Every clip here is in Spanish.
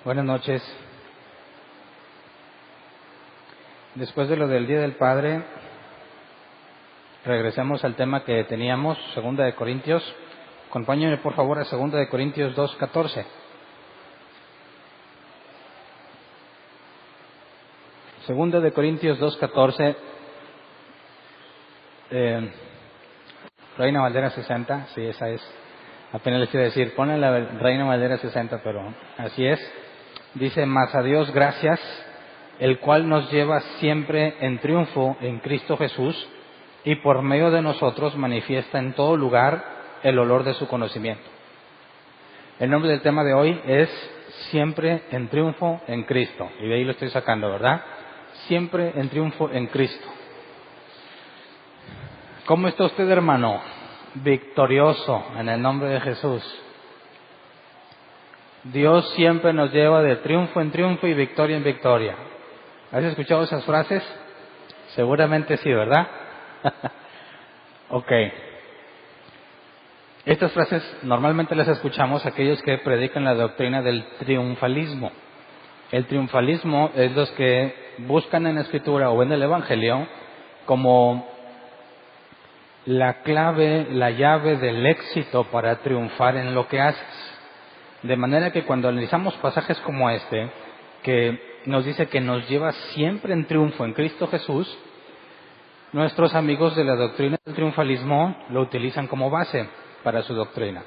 Buenas noches. Después de lo del Día del Padre, regresamos al tema que teníamos, 2 de Corintios. Acompáñenme por favor a 2 de Corintios 2:14. 2 de Corintios 2:14, Reina Valera 60, sí, esa es. Apenas les quiero decir, ponle la Reina Valera 60, pero así es. Dice: mas a Dios gracias, el cual nos lleva siempre en triunfo en Cristo Jesús, y por medio de nosotros manifiesta en todo lugar el olor de su conocimiento. El nombre del tema de hoy es Siempre en triunfo en Cristo, y de ahí lo estoy sacando, ¿verdad? Siempre en triunfo en Cristo. ¿Cómo está usted, hermano? Victorioso en el nombre de Jesús. Dios siempre nos lleva de triunfo en triunfo y victoria en victoria. ¿Has escuchado esas frases? Seguramente sí, ¿verdad? Ok. Estas frases normalmente las escuchamos aquellos que predican la doctrina del triunfalismo. El triunfalismo es los que buscan en la Escritura o en el Evangelio como la clave, la llave del éxito para triunfar en lo que haces. De manera que cuando analizamos pasajes como este, que nos dice que nos lleva siempre en triunfo en Cristo Jesús, nuestros amigos de la doctrina del triunfalismo lo utilizan como base para su doctrina.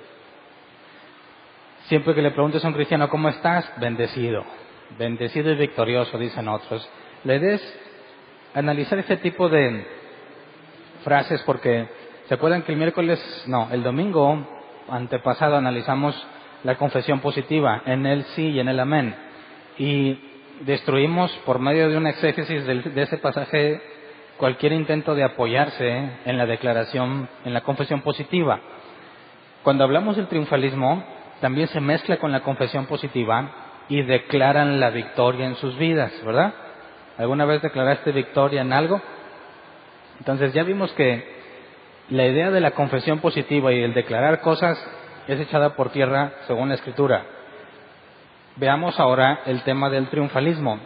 Siempre que le preguntes a un cristiano ¿cómo estás? Bendecido. Bendecido y victorioso, dicen otros. La idea es analizar este tipo de frases porque ¿se acuerdan que el domingo antepasado analizamos la confesión positiva en el sí y en el amén? Y destruimos por medio de un exégesis de ese pasaje cualquier intento de apoyarse en la declaración, en la confesión positiva. Cuando hablamos del triunfalismo, también se mezcla con la confesión positiva y declaran la victoria en sus vidas, ¿verdad? ¿Alguna vez declaraste victoria en algo? Entonces ya vimos que la idea de la confesión positiva y el declarar cosas es echada por tierra según la Escritura. Veamos ahora el tema del triunfalismo.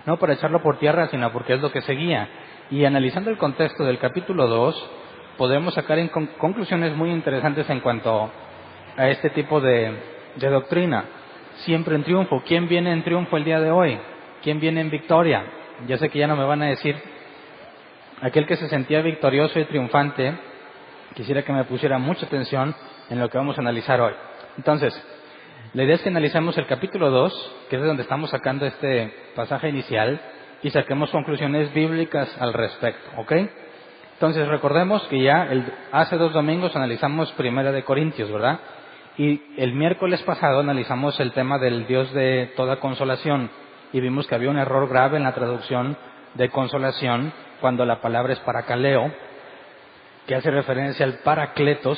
No para echarlo por tierra, sino porque es lo que seguía. Y analizando el contexto del capítulo 2, podemos sacar conclusiones muy interesantes en cuanto a este tipo de doctrina. Siempre en triunfo. ¿Quién viene en triunfo el día de hoy? ¿Quién viene en victoria? Ya sé que ya no me van a decir. Aquel que se sentía victorioso y triunfante, quisiera que me pusiera mucha atención en lo que vamos a analizar hoy. Entonces, la idea es que analicemos el capítulo 2, que es de donde estamos sacando este pasaje inicial, y saquemos conclusiones bíblicas al respecto, ¿ok? Entonces, recordemos que ya hace 2 domingos analizamos 1 de Corintios, ¿verdad? Y el miércoles pasado analizamos el tema del Dios de toda consolación, y vimos que había un error grave en la traducción de consolación, cuando la palabra es parakaleo, que hace referencia al paracletos,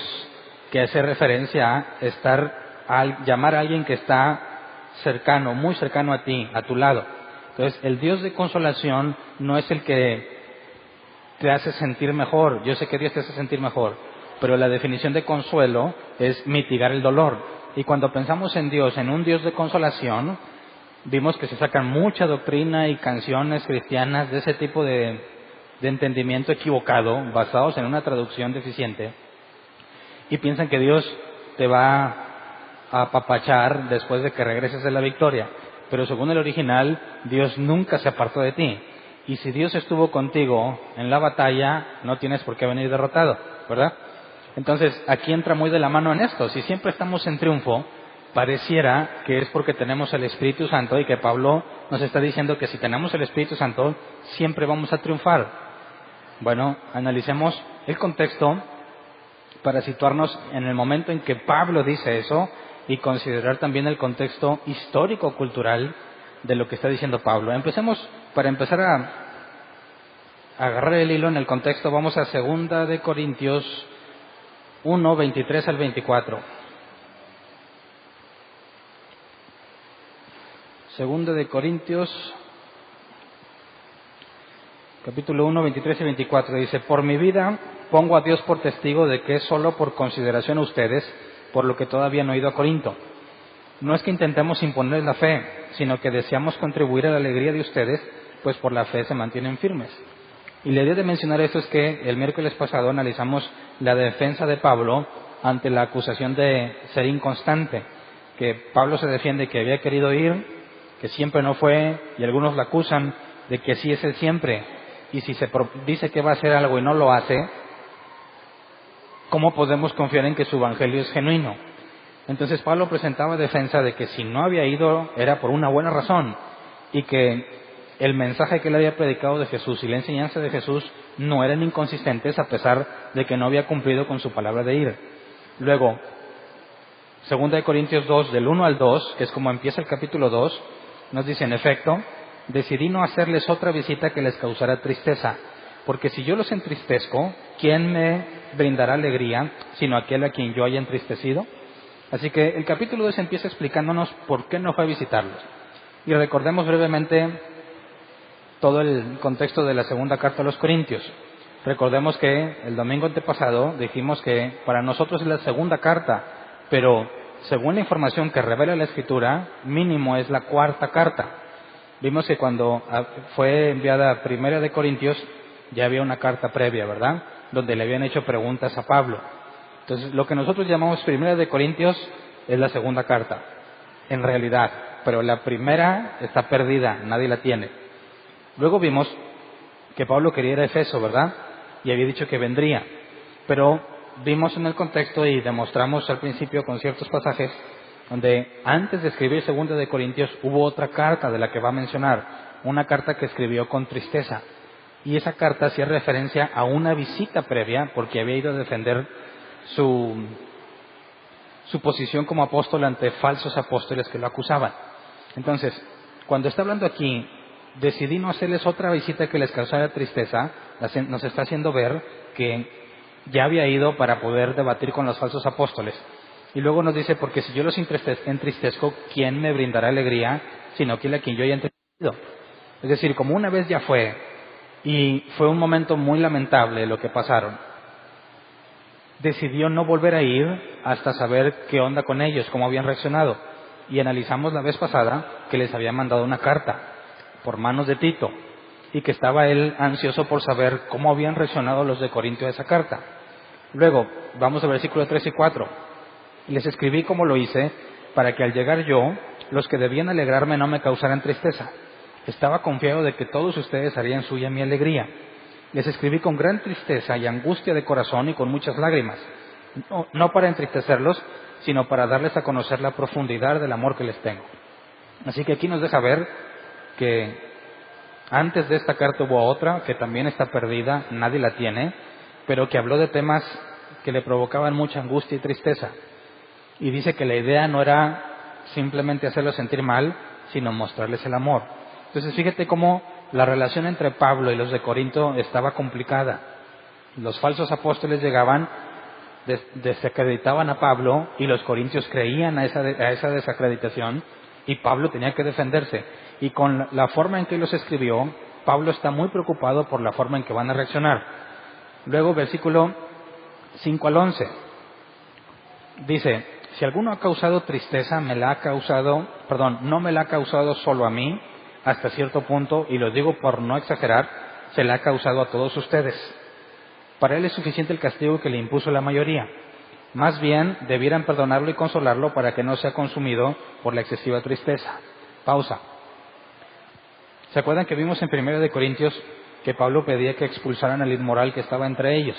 que hace referencia a llamar a alguien que está cercano, muy cercano a ti, a tu lado. Entonces, el Dios de consolación no es el que te hace sentir mejor. Yo sé que Dios te hace sentir mejor, pero la definición de consuelo es mitigar el dolor. Y cuando pensamos en Dios, en un Dios de consolación, vimos que se sacan mucha doctrina y canciones cristianas de ese tipo de entendimiento equivocado, basados en una traducción deficiente, y piensan que Dios te va a apapachar después de que regreses de la victoria. Pero según el original, Dios nunca se apartó de ti. Y si Dios estuvo contigo en la batalla, no tienes por qué venir derrotado, ¿verdad? Entonces, aquí entra muy de la mano en esto. Si siempre estamos en triunfo, pareciera que es porque tenemos el Espíritu Santo, y que Pablo nos está diciendo que si tenemos el Espíritu Santo, siempre vamos a triunfar. Bueno, analicemos el contexto para situarnos en el momento en que Pablo dice eso y considerar también el contexto histórico-cultural de lo que está diciendo Pablo. Para empezar a agarrar el hilo en el contexto, vamos a 2 de Corintios 1, 23 al 24. 2 de Corintios, capítulo 1, 23 y 24, dice: por mi vida pongo a Dios por testigo de que es solo por consideración a ustedes, por lo que todavía no he ido a Corinto. no es que intentemos imponerles la fe, sino que deseamos contribuir a la alegría de ustedes, pues por la fe se mantienen firmes. Y la idea de mencionar esto es que el miércoles pasado analizamos la defensa de Pablo ante la acusación de ser inconstante, que Pablo se defiende que había querido ir, que siempre no fue, y algunos la acusan de que sí es él siempre, y si se dice que va a hacer algo y no lo hace, ¿cómo podemos confiar en que su evangelio es genuino? Entonces Pablo presentaba defensa de que si no había ido era por una buena razón, y que el mensaje que él había predicado de Jesús y la enseñanza de Jesús no eran inconsistentes a pesar de que no había cumplido con su palabra de ir. Luego, 2 Corintios 2, del 1 al 2, que es como empieza el capítulo 2, nos dice, en efecto, decidí no hacerles otra visita que les causara tristeza, porque si yo los entristezco, ¿quién me brindará alegría sino aquel a quien yo haya entristecido? Así que el capítulo 2 empieza explicándonos por qué no fue a visitarlos. Y recordemos brevemente todo el contexto de la segunda carta a los Corintios. Recordemos que el domingo antepasado dijimos que para nosotros es la segunda carta, pero según la información que revela la Escritura, mínimo es la cuarta carta. Vimos que cuando fue enviada primera de Corintios, ya había una carta previa, ¿verdad?, donde le habían hecho preguntas a Pablo. Entonces, lo que nosotros llamamos primera de Corintios es la segunda carta, en realidad, pero la primera está perdida, nadie la tiene. Luego vimos que Pablo quería ir a Efeso, ¿verdad?, y había dicho que vendría, pero vimos en el contexto y demostramos al principio con ciertos pasajes donde antes de escribir segunda de Corintios hubo otra carta de la que va a mencionar, una carta que escribió con tristeza, y esa carta hacía referencia a una visita previa porque había ido a defender su posición como apóstol ante falsos apóstoles que lo acusaban. Entonces, cuando está hablando aquí, decidí no hacerles otra visita que les causara tristeza, nos está haciendo ver que ya había ido para poder debatir con los falsos apóstoles. Y luego nos dice, porque si yo los entristezco, ¿quién me brindará alegría sino aquel a quien yo haya entristecido? Es decir, como una vez ya fue, y fue un momento muy lamentable lo que pasaron, decidió no volver a ir hasta saber qué onda con ellos, cómo habían reaccionado. Y analizamos la vez pasada que les había mandado una carta por manos de Tito, y que estaba él ansioso por saber cómo habían reaccionado los de Corintio a esa carta. Luego, vamos al versículo 3 y 4. Les escribí como lo hice, para que al llegar yo, los que debían alegrarme no me causaran tristeza. Estaba confiado de que todos ustedes harían suya mi alegría. Les escribí con gran tristeza y angustia de corazón y con muchas lágrimas, no para entristecerlos, sino para darles a conocer la profundidad del amor que les tengo. Así que aquí nos deja ver que antes de esta carta hubo otra que también está perdida, nadie la tiene, pero que habló de temas que le provocaban mucha angustia y tristeza. Y dice que la idea no era simplemente hacerlos sentir mal, sino mostrarles el amor. Entonces fíjate cómo la relación entre Pablo y los de Corinto estaba complicada. Los falsos apóstoles llegaban, desacreditaban a Pablo, y los corintios creían a esa desacreditación, y Pablo tenía que defenderse. Y con la forma en que los escribió, Pablo está muy preocupado por la forma en que van a reaccionar. Luego, versículo 5 al 11, dice, si alguno ha causado tristeza, no me la ha causado solo a mí, hasta cierto punto, y lo digo por no exagerar, se la ha causado a todos ustedes. Para él es suficiente el castigo que le impuso la mayoría. Más bien, debieran perdonarlo y consolarlo para que no sea consumido por la excesiva tristeza. Pausa. ¿Se acuerdan que vimos en 1 de Corintios que Pablo pedía que expulsaran al inmoral que estaba entre ellos?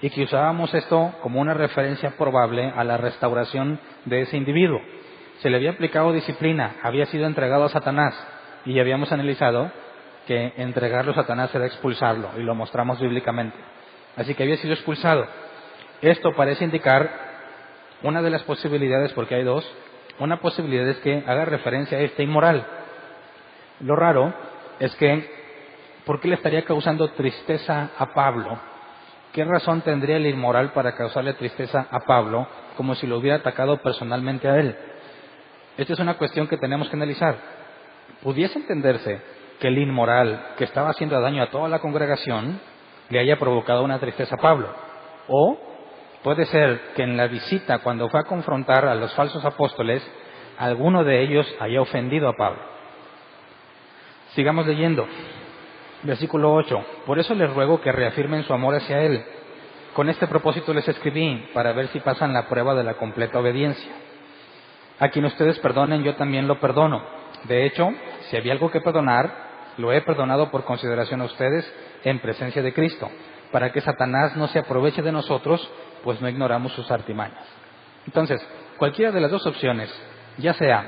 Y que usábamos esto como una referencia probable a la restauración de ese individuo. Se le había aplicado disciplina, había sido entregado a Satanás, y habíamos analizado que entregarlo a Satanás era expulsarlo, y lo mostramos bíblicamente. Así que había sido expulsado. Esto parece indicar una de las posibilidades, porque hay dos. Una posibilidad es que haga referencia a este inmoral. Lo raro es que, ¿por qué le estaría causando tristeza a Pablo? ¿Qué razón tendría el inmoral para causarle tristeza a Pablo, como si lo hubiera atacado personalmente a él? Esta es una cuestión que tenemos que analizar. Pudiese entenderse que el inmoral que estaba haciendo daño a toda la congregación le haya provocado una tristeza a Pablo. O puede ser que en la visita, cuando fue a confrontar a los falsos apóstoles, alguno de ellos haya ofendido a Pablo. Sigamos leyendo. Versículo 8. Por eso les ruego que reafirmen su amor hacia Él. Con este propósito les escribí, para ver si pasan la prueba de la completa obediencia. A quien ustedes perdonen, yo también lo perdono. De hecho, si había algo que perdonar, lo he perdonado por consideración a ustedes en presencia de Cristo, para que Satanás no se aproveche de nosotros, pues no ignoramos sus artimañas. Entonces, cualquiera de las dos opciones, ya sea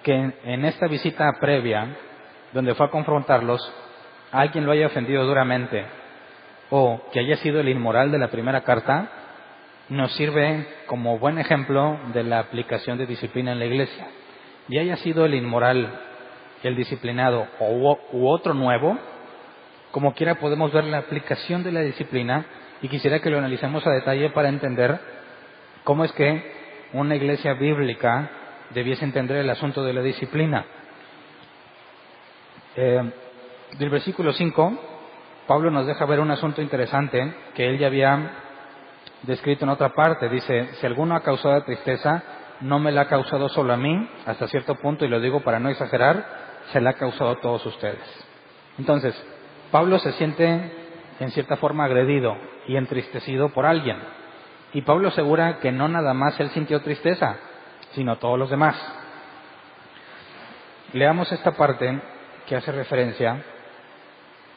que en esta visita previa, donde fue a confrontarlos, alguien lo haya ofendido duramente, o que haya sido el inmoral de la primera carta, nos sirve como buen ejemplo de la aplicación de disciplina en la iglesia. Y haya sido el inmoral, el disciplinado u otro nuevo, como quiera podemos ver la aplicación de la disciplina, y quisiera que lo analicemos a detalle para entender cómo es que una iglesia bíblica debiese entender el asunto de la disciplina. Del versículo 5, Pablo nos deja ver un asunto interesante que él ya había descrito en otra parte. Dice, si alguno ha causado tristeza, no me la ha causado solo a mí, hasta cierto punto, y lo digo para no exagerar, se la ha causado a todos ustedes. Entonces, Pablo se siente en cierta forma agredido y entristecido por alguien. Y Pablo asegura que no nada más él sintió tristeza, sino todos los demás. Leamos esta parte que hace referencia.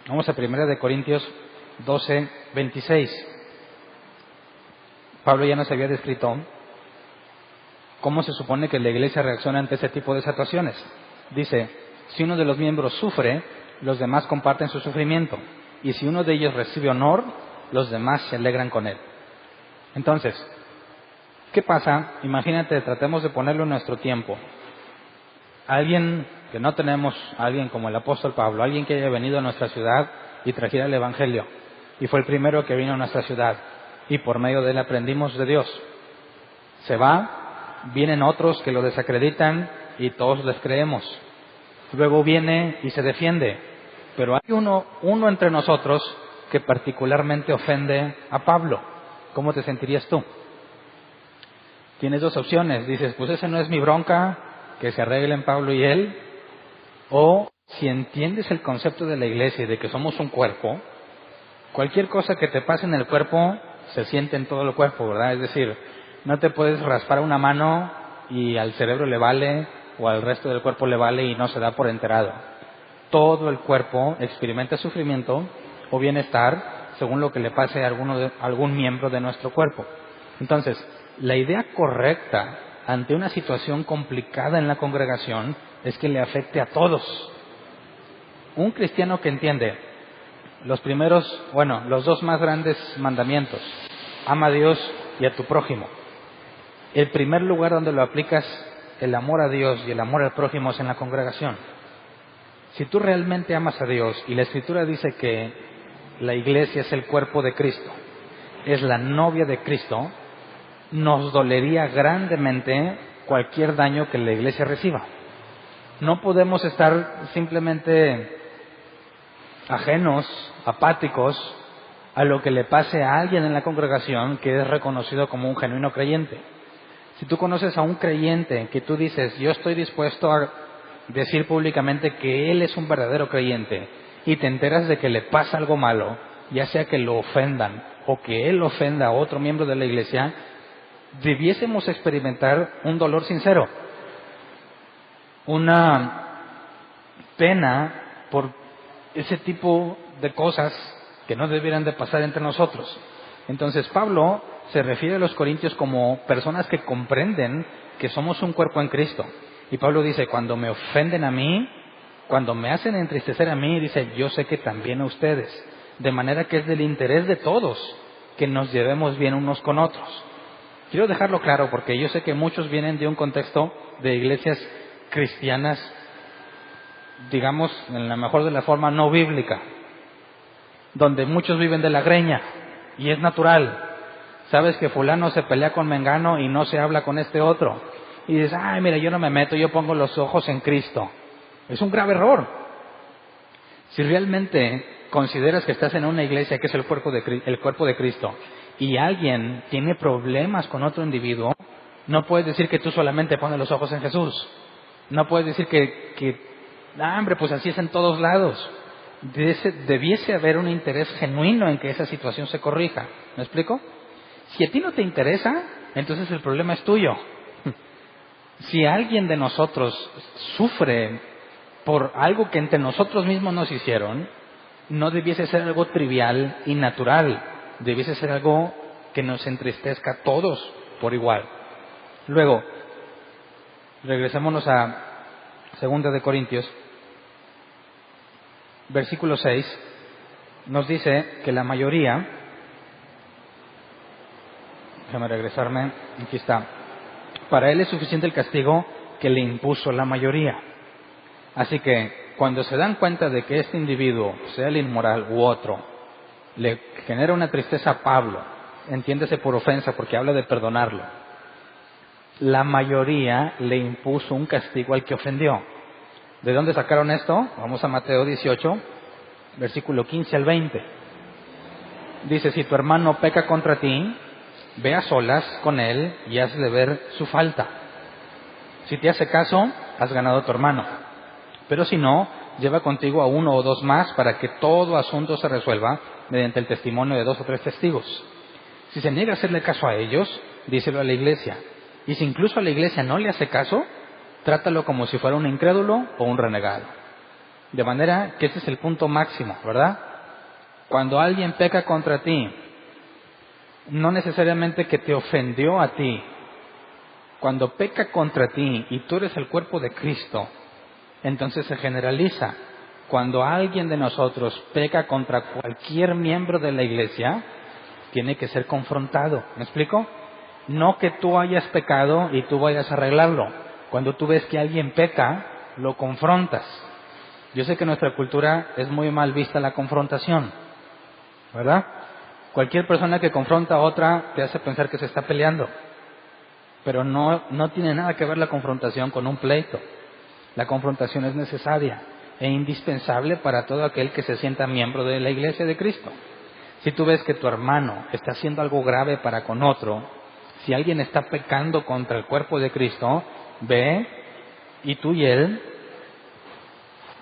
Vamos a 1 Corintios 12, 26. Pablo ya nos había descrito cómo se supone que la iglesia reacciona ante ese tipo de situaciones. Dice, si uno de los miembros sufre, los demás comparten su sufrimiento. Y si uno de ellos recibe honor, los demás se alegran con él. Entonces, ¿qué pasa? Imagínate, tratemos de ponerlo en nuestro tiempo. Alguien que no tenemos, alguien como el apóstol Pablo, alguien que haya venido a nuestra ciudad y trajera el Evangelio. Y fue el primero que vino a nuestra ciudad. Y por medio de él aprendimos de Dios. Se va, vienen otros que lo desacreditan y todos les creemos. Luego viene y se defiende. Pero hay uno entre nosotros que particularmente ofende a Pablo. ¿Cómo te sentirías tú? Tienes dos opciones. Dices, pues esa no es mi bronca, que se arreglen Pablo y él. O si entiendes el concepto de la iglesia y de que somos un cuerpo, cualquier cosa que te pase en el cuerpo se siente en todo el cuerpo, ¿verdad? Es decir, no te puedes raspar una mano y al cerebro le vale o al resto del cuerpo le vale y no se da por enterado. Todo el cuerpo experimenta sufrimiento o bienestar según lo que le pase a algún miembro de nuestro cuerpo. Entonces, la idea correcta ante una situación complicada en la congregación es que le afecte a todos. Un cristiano que entiende los dos más grandes mandamientos, ama a Dios y a tu prójimo. El primer lugar donde lo aplicas, el amor a Dios y el amor al prójimo, es en la congregación. Si tú realmente amas a Dios, y la Escritura dice que la iglesia es el cuerpo de Cristo, es la novia de Cristo, nos dolería grandemente cualquier daño que la iglesia reciba. No podemos estar simplemente ajenos, apáticos a lo que le pase a alguien en la congregación que es reconocido como un genuino creyente. Si tú conoces a un creyente que tú dices, yo estoy dispuesto a decir públicamente que él es un verdadero creyente, y te enteras de que le pasa algo malo, ya sea que lo ofendan o que él ofenda a otro miembro de la iglesia, debiésemos experimentar un dolor sincero, una pena por ese tipo de cosas que no debieran de pasar entre nosotros. Entonces Pablo se refiere a los corintios como personas que comprenden que somos un cuerpo en Cristo. Y Pablo dice, cuando me ofenden a mí, cuando me hacen entristecer a mí, dice, yo sé que también a ustedes. De manera que es del interés de todos que nos llevemos bien unos con otros. Quiero dejarlo claro porque yo sé que muchos vienen de un contexto de iglesias cristianas, digamos, en la mejor de la forma, no bíblica, donde muchos viven de la greña, y es natural. Sabes que fulano se pelea con mengano y no se habla con este otro, y dices, ay, mira, yo no me meto, yo pongo los ojos en Cristo. Es un grave error. Si realmente consideras que estás en una iglesia que es el cuerpo de Cristo, y alguien tiene problemas con otro individuo, No puedes decir que tú solamente pones los ojos en Jesús. No puedes decir hombre, pues así es en todos lados. Debiese haber un interés genuino en que esa situación se corrija. ¿Me explico? Si a ti no te interesa, entonces el problema es tuyo. Si alguien de nosotros sufre por algo que entre nosotros mismos nos hicieron, no debiese ser algo trivial y natural. Debiese ser algo que nos entristezca a todos por igual. Luego, regresémonos a 2 de Corintios, versículo 6, nos dice que la mayoría, déjame regresarme, aquí está, para él es suficiente el castigo que le impuso la mayoría. Así que cuando se dan cuenta de que este individuo, sea el inmoral u otro, le genera una tristeza a Pablo, entiéndase por ofensa porque habla de perdonarlo, la mayoría le impuso un castigo al que ofendió. ¿De dónde sacaron esto? Vamos a Mateo 18, versículo 15 al 20. Dice, si tu hermano peca contra ti, ve a solas con él y hazle ver su falta. Si te hace caso, has ganado a tu hermano. Pero si no, lleva contigo a 1 o 2 más para que todo asunto se resuelva mediante el testimonio de 2 o 3 testigos. Si se niega a hacerle caso a ellos, díselo a la iglesia. Y si incluso a la iglesia no le hace caso, trátalo como si fuera un incrédulo o un renegado. De manera que ese es el punto máximo, ¿verdad? Cuando alguien peca contra ti, no necesariamente que te ofendió a ti. Cuando peca contra ti y tú eres el cuerpo de Cristo, entonces se generaliza. Cuando alguien de nosotros peca contra cualquier miembro de la iglesia, tiene que ser confrontado. ¿Me explico? No que tú hayas pecado y tú vayas a arreglarlo. Cuando tú ves que alguien peca, lo confrontas. Yo sé que en nuestra cultura es muy mal vista la confrontación, ¿verdad? Cualquier persona que confronta a otra te hace pensar que se está peleando. Pero no tiene nada que ver la confrontación con un pleito. La confrontación es necesaria e indispensable para todo aquel que se sienta miembro de la iglesia de Cristo. Si tú ves que tu hermano está haciendo algo grave para con otro, si alguien está pecando contra el cuerpo de Cristo, ve y tú y él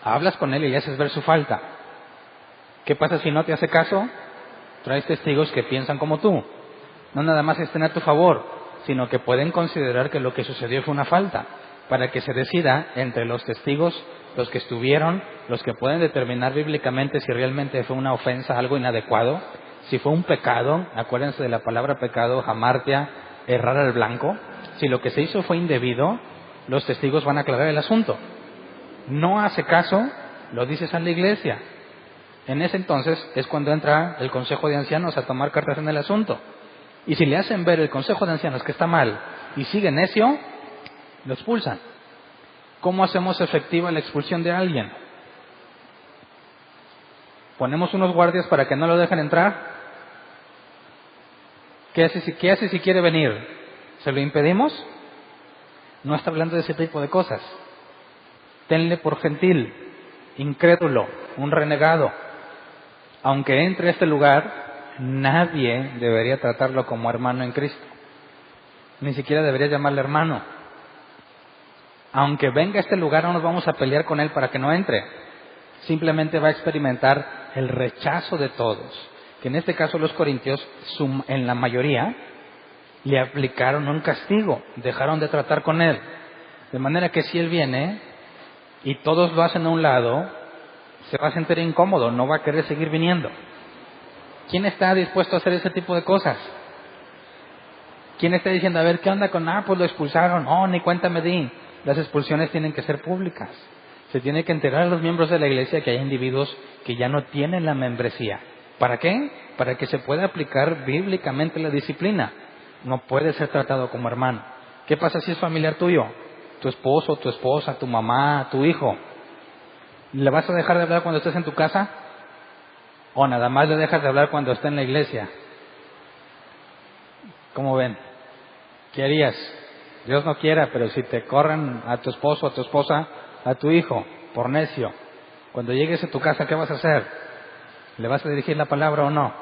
hablas con él y le haces ver su falta. ¿Qué pasa si no te hace caso? Traes testigos que piensan como tú. No nada más estén a tu favor, sino que pueden considerar que lo que sucedió fue una falta, para que se decida entre los testigos, los que estuvieron, los que pueden determinar bíblicamente si realmente fue una ofensa, algo inadecuado, si fue un pecado. Acuérdense de la palabra pecado, hamartia, errar al blanco. Si lo que se hizo fue indebido, los testigos van a aclarar el asunto. No hace caso, lo dices a la iglesia. En ese entonces es cuando entra el Consejo de Ancianos a tomar cartas en el asunto. Y si le hacen ver el Consejo de Ancianos que está mal y sigue necio, lo expulsan. ¿Cómo hacemos efectiva la expulsión de alguien? ¿Ponemos unos guardias para que no lo dejen entrar? ¿Qué hace si quiere venir? ¿Se lo impedimos? No está hablando de ese tipo de cosas. Tenle por gentil, incrédulo, un renegado. Aunque entre a este lugar, nadie debería tratarlo como hermano en Cristo. Ni siquiera debería llamarle hermano. Aunque venga a este lugar, no nos vamos a pelear con él para que no entre. Simplemente va a experimentar el rechazo de todos. Que en este caso los corintios, en la mayoría, le aplicaron un castigo. Dejaron de tratar con él. De manera que si él viene y todos lo hacen a un lado, se va a sentir incómodo, no va a querer seguir viniendo. ¿Quién está dispuesto a hacer ese tipo de cosas? ¿Quién está diciendo, a ver, qué onda con, pues lo expulsaron? Oh, ni cuenta me di. Las expulsiones tienen que ser públicas. Se tiene que enterar a los miembros de la iglesia que hay individuos que ya no tienen la membresía. ¿Para qué? Para que se pueda aplicar bíblicamente la disciplina. No puede ser tratado como hermano. ¿Qué pasa si es familiar tuyo? Tu esposo, tu esposa, tu mamá, tu hijo. ¿Le vas a dejar de hablar cuando estés en tu casa? ¿O nada más le dejas de hablar cuando esté en la iglesia? ¿Cómo ven? ¿Qué harías? Dios no quiera, pero si te corren a tu esposo, a tu esposa, a tu hijo, por necio, cuando llegues a tu casa, ¿qué vas a hacer? ¿Le vas a dirigir la palabra o no?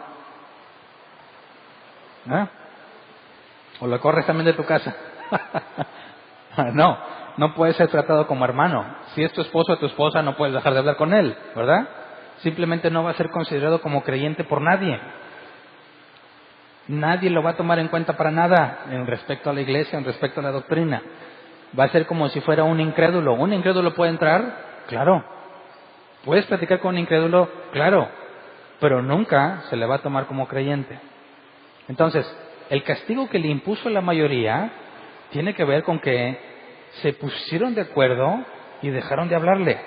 ¿O lo corres también de tu casa? No, no puedes ser tratado como hermano. Si es tu esposo o tu esposa, no puedes dejar de hablar con él, ¿verdad? Simplemente no va a ser considerado como creyente por nadie. Nadie lo va a tomar en cuenta para nada en respecto a la iglesia, en respecto a la doctrina. Va a ser como si fuera un incrédulo. ¿Un incrédulo puede entrar? Claro. ¿Puedes platicar con un incrédulo? Claro. Pero nunca se le va a tomar como creyente. Entonces, el castigo que le impuso la mayoría tiene que ver con que se pusieron de acuerdo y dejaron de hablarle.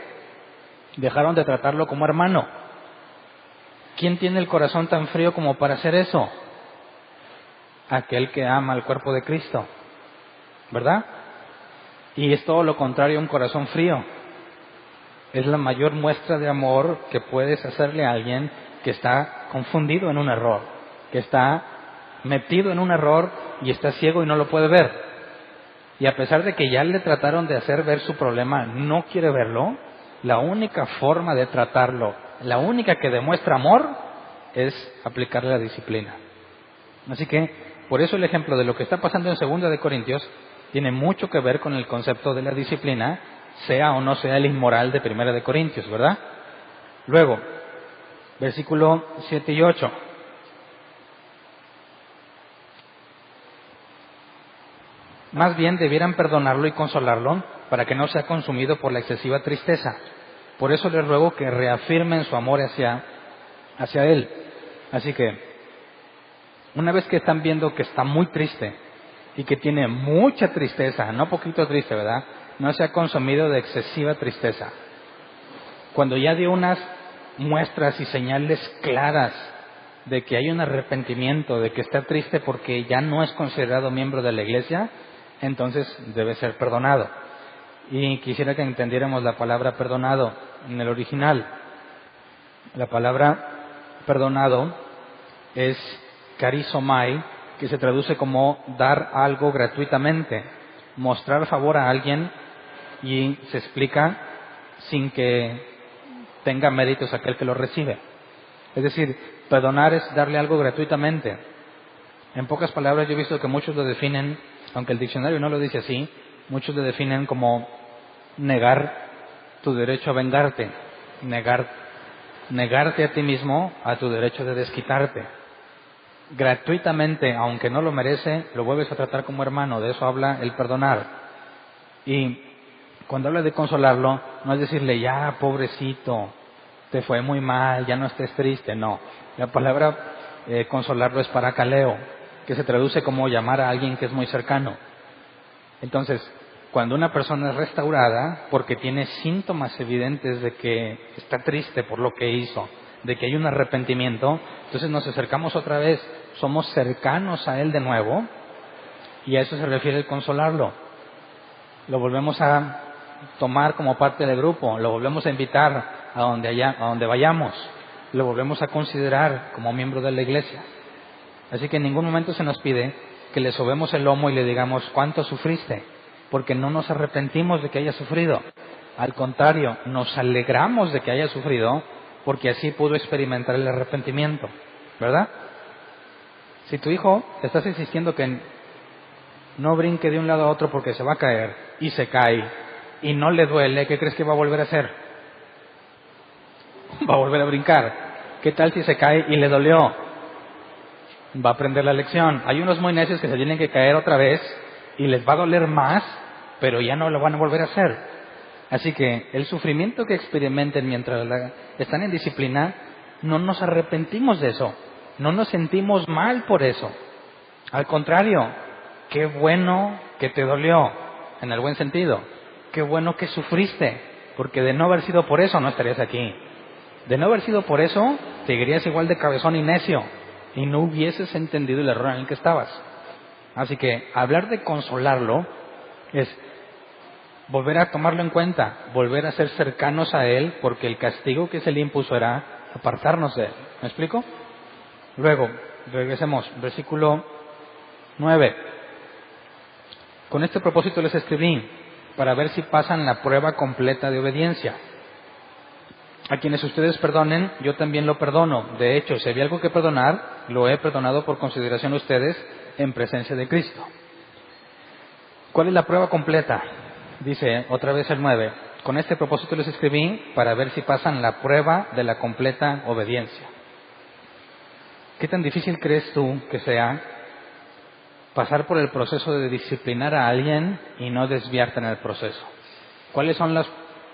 Dejaron de tratarlo como hermano. ¿Quién tiene el corazón tan frío como para hacer eso? Aquel que ama al cuerpo de Cristo, ¿verdad? Y es todo lo contrario a un corazón frío. Es la mayor muestra de amor que puedes hacerle a alguien que está confundido en un error, que está metido en un error y está ciego y no lo puede ver. Y a pesar de que ya le trataron de hacer ver su problema, no quiere verlo. La única forma de tratarlo, la única que demuestra amor, es aplicarle la disciplina. Así que, por eso el ejemplo de lo que está pasando en 2 de Corintios tiene mucho que ver con el concepto de la disciplina, sea o no sea el inmoral de 1 de Corintios, ¿verdad? Luego, versículo 7 y 8. Más bien debieran perdonarlo y consolarlo para que no sea consumido por la excesiva tristeza. Por eso les ruego que reafirmen su amor hacia él. Así que, una vez que están viendo que está muy triste y que tiene mucha tristeza, no poquito triste, ¿verdad? No se ha consumido de excesiva tristeza. Cuando ya dio unas muestras y señales claras de que hay un arrepentimiento, de que está triste porque ya no es considerado miembro de la iglesia, entonces debe ser perdonado. Y quisiera que entendiéramos la palabra perdonado en el original. La palabra perdonado es charizomai, que se traduce como dar algo gratuitamente, mostrar favor a alguien, y se explica sin que tenga méritos aquel que lo recibe. Es decir, perdonar es darle algo gratuitamente. En pocas palabras, yo he visto que muchos lo definen, aunque el diccionario no lo dice así, muchos lo definen como negar tu derecho a vengarte, negarte a ti mismo a tu derecho de desquitarte. Gratuitamente, aunque no lo merece, lo vuelves a tratar como hermano. De eso habla el perdonar. Y cuando habla de consolarlo, no es decirle, ya, pobrecito, te fue muy mal, ya no estés triste. No, la palabra consolarlo es parakaleo, que se traduce como llamar a alguien que es muy cercano. Entonces, cuando una persona es restaurada porque tiene síntomas evidentes de que está triste por lo que hizo, de que hay un arrepentimiento, entonces nos acercamos otra vez, somos cercanos a él de nuevo, y a eso se refiere el consolarlo. Lo volvemos a tomar como parte del grupo, lo volvemos a invitar a donde vayamos, lo volvemos a considerar como miembro de la iglesia. Así que en ningún momento se nos pide que le sobemos el lomo y le digamos cuánto sufriste, porque no nos arrepentimos de que haya sufrido. Al contrario, nos alegramos de que haya sufrido, porque así pudo experimentar el arrepentimiento, ¿verdad? Si tu hijo estás insistiendo que no brinque de un lado a otro porque se va a caer y se cae y no le duele, ¿qué crees que va a volver a hacer? Va a volver a brincar. ¿Qué tal si se cae y le dolió? Va a aprender la lección. Hay unos muy necios que se tienen que caer otra vez y les va a doler más, pero ya no lo van a volver a hacer. Así que el sufrimiento que experimenten mientras están en disciplina, no nos arrepentimos de eso, no nos sentimos mal por eso. Al contrario, qué bueno que te dolió, en el buen sentido. Qué bueno que sufriste, porque de no haber sido por eso no estarías aquí. De no haber sido por eso, seguirías igual de cabezón y necio, y no hubieses entendido el error en el que estabas. Así que hablar de consolarlo es volver a tomarlo en cuenta, volver a ser cercanos a él, porque el castigo que se le impuso era apartarnos de él. ¿Me explico? Luego, regresemos, versículo 9. Con este propósito les escribí, para ver si pasan la prueba completa de obediencia. A quienes ustedes perdonen, yo también lo perdono. De hecho, si había algo que perdonar, lo he perdonado por consideración a ustedes en presencia de Cristo. ¿Cuál es la prueba completa? Dice otra vez el 9. Con este propósito les escribí para ver si pasan la prueba de la completa obediencia. ¿Qué tan difícil crees tú que sea pasar por el proceso de disciplinar a alguien y no desviarte en el proceso? ¿Cuáles son las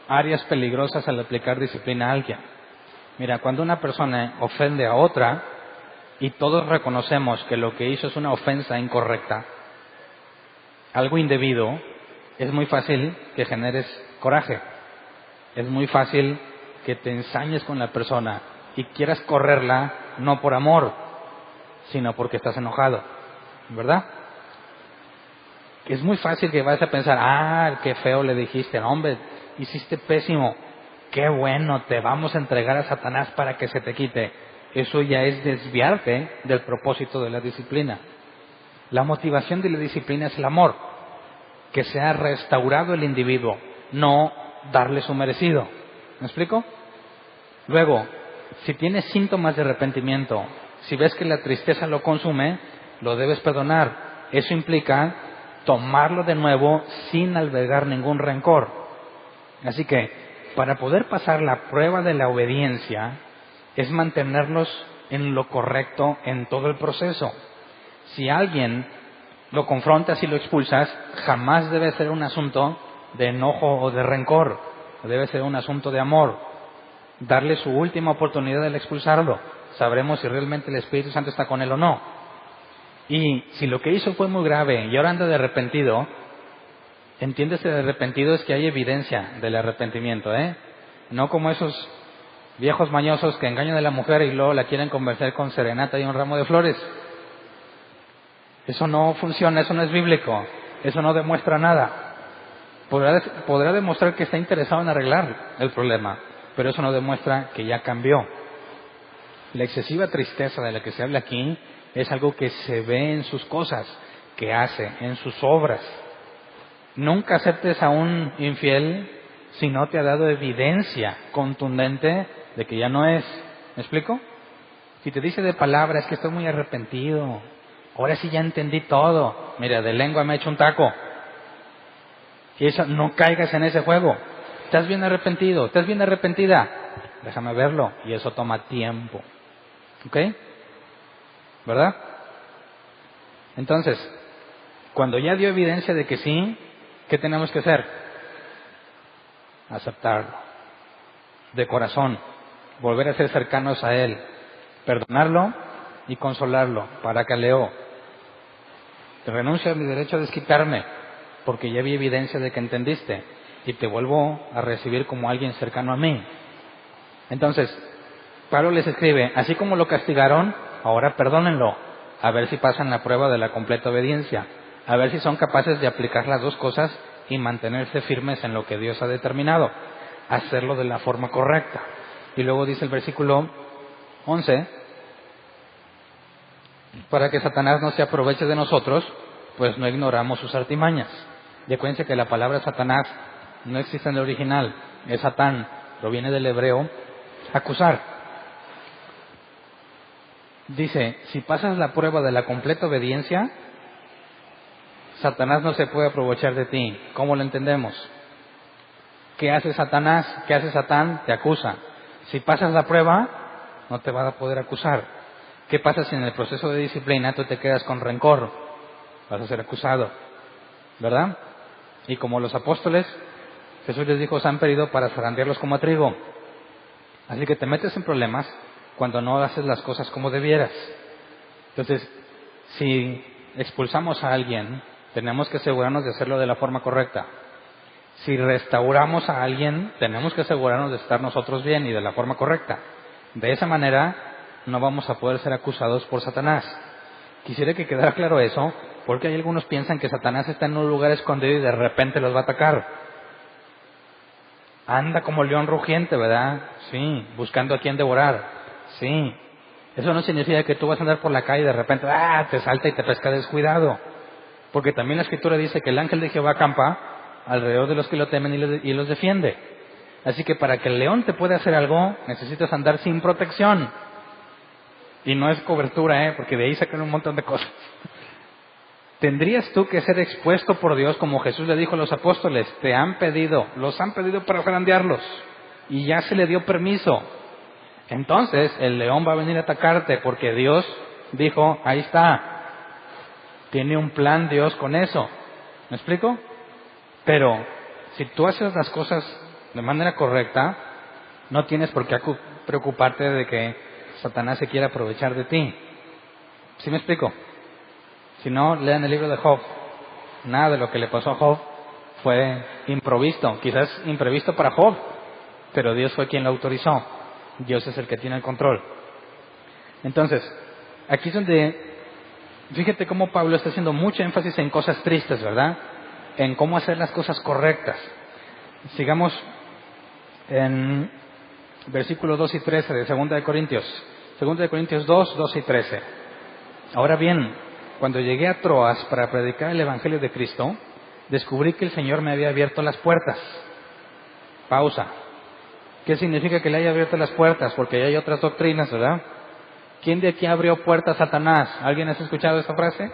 áreas peligrosas al aplicar disciplina a alguien? Mira, cuando una persona ofende a otra y todos reconocemos que lo que hizo es una ofensa incorrecta, algo indebido, es muy fácil que generes coraje. Es muy fácil que te ensañes con la persona y quieras correrla no por amor, sino porque estás enojado, ¿verdad? Es muy fácil que vayas a pensar, qué feo le dijiste, no, hombre, hiciste pésimo, qué bueno, te vamos a entregar a Satanás para que se te quite. Eso ya es desviarte del propósito de la disciplina. La motivación de la disciplina es el amor, que sea restaurado el individuo, no darle su merecido. ¿Me explico? Luego, si tienes síntomas de arrepentimiento, si ves que la tristeza lo consume, lo debes perdonar. Eso implica tomarlo de nuevo sin albergar ningún rencor. Así que, para poder pasar la prueba de la obediencia, es mantenerlos en lo correcto en todo el proceso. Si alguien lo confrontas y lo expulsas, jamás debe ser un asunto de enojo o de rencor. Debe ser un asunto de amor. Darle su última oportunidad de expulsarlo. Sabremos si realmente el Espíritu Santo está con él o no. Y si lo que hizo fue muy grave y ahora anda de arrepentido, entiéndese de arrepentido es que hay evidencia del arrepentimiento, No como esos viejos mañosos que engañan a la mujer y luego la quieren convencer con serenata y un ramo de flores. Eso no funciona, eso no es bíblico, eso no demuestra nada. Podrá demostrar que está interesado en arreglar el problema, pero eso no demuestra que ya cambió. La excesiva tristeza de la que se habla aquí es algo que se ve en sus cosas, que hace, en sus obras. Nunca aceptes a un infiel si no te ha dado evidencia contundente de que ya no es. ¿Me explico? Si te dice de palabras que estoy muy arrepentido, ahora sí ya entendí todo, mira, de lengua me he hecho un taco. Y eso, no caigas en ese juego. ¿Estás bien arrepentido? ¿Estás bien arrepentida? Déjame verlo. Y eso toma tiempo. ¿Ok? ¿Verdad? Entonces, cuando ya dio evidencia de que sí, ¿qué tenemos que hacer? Aceptarlo. De corazón. Volver a ser cercanos a Él. Perdonarlo y consolarlo. Para que leo. Renuncio a mi derecho a desquitarme, porque ya vi evidencia de que entendiste. Y te vuelvo a recibir como alguien cercano a mí. Entonces, Pablo les escribe, así como lo castigaron, ahora perdónenlo, a ver si pasan la prueba de la completa obediencia, a ver si son capaces de aplicar las dos cosas y mantenerse firmes en lo que Dios ha determinado, hacerlo de la forma correcta. Y luego dice el versículo 11, para que Satanás no se aproveche de nosotros, pues no ignoramos sus artimañas. Y acuérdense que la palabra Satanás no existe en el original, es Satán, proviene del hebreo acusar. Dice, si pasas la prueba de la completa obediencia, Satanás no se puede aprovechar de ti. ¿Cómo lo entendemos? ¿Qué hace Satanás? ¿Qué hace Satán? Te acusa. Si pasas la prueba, no te va a poder acusar. ¿Qué pasa si en el proceso de disciplina tú te quedas con rencor? Vas a ser acusado, ¿verdad? Y como los apóstoles, Jesús les dijo, se han pedido para zarandearlos como a trigo. Así que te metes en problemas cuando no haces las cosas como debieras. Entonces, si expulsamos a alguien, tenemos que asegurarnos de hacerlo de la forma correcta. Si restauramos a alguien, tenemos que asegurarnos de estar nosotros bien y de la forma correcta. De esa manera, no vamos a poder ser acusados por Satanás. Quisiera que quedara claro eso, porque hay algunos que piensan que Satanás está en un lugar escondido y de repente los va a atacar. Anda como león rugiente, ¿verdad? Sí, buscando a quien devorar. Sí, eso no significa que tú vas a andar por la calle y de repente te salta y te pesca descuidado. Porque también la Escritura dice que el ángel de Jehová acampa alrededor de los que lo temen y los defiende. Así que para que el león te pueda hacer algo, necesitas andar sin protección. Y no es cobertura, porque de ahí sacan un montón de cosas. ¿Tendrías tú que ser expuesto por Dios como Jesús le dijo a los apóstoles? Los han pedido para zarandearlos y ya se le dio permiso. Entonces el león va a venir a atacarte porque Dios dijo, ahí está, tiene un plan Dios con eso. ¿Me explico? Pero si tú haces las cosas de manera correcta, no tienes por qué preocuparte de que Satanás se quiera aprovechar de ti. ¿Sí me explico? Si no, lean el libro de Job. Nada de lo que le pasó a Job fue improvisto. Quizás imprevisto para Job, pero Dios fue quien lo autorizó. Dios es el que tiene el control. Entonces, aquí es donde, fíjate cómo Pablo está haciendo mucho énfasis en cosas tristes, ¿verdad? En cómo hacer las cosas correctas. Sigamos en versículos 2 y 13 de 2 de Corintios. 2 de Corintios 2, 12 y 13. Ahora bien, cuando llegué a Troas para predicar el Evangelio de Cristo, descubrí que el Señor me había abierto las puertas. Pausa. ¿Qué significa que le haya abierto las puertas? Porque ya hay otras doctrinas, ¿verdad? ¿Quién de aquí abrió puertas a Satanás? ¿Alguien has escuchado esta frase?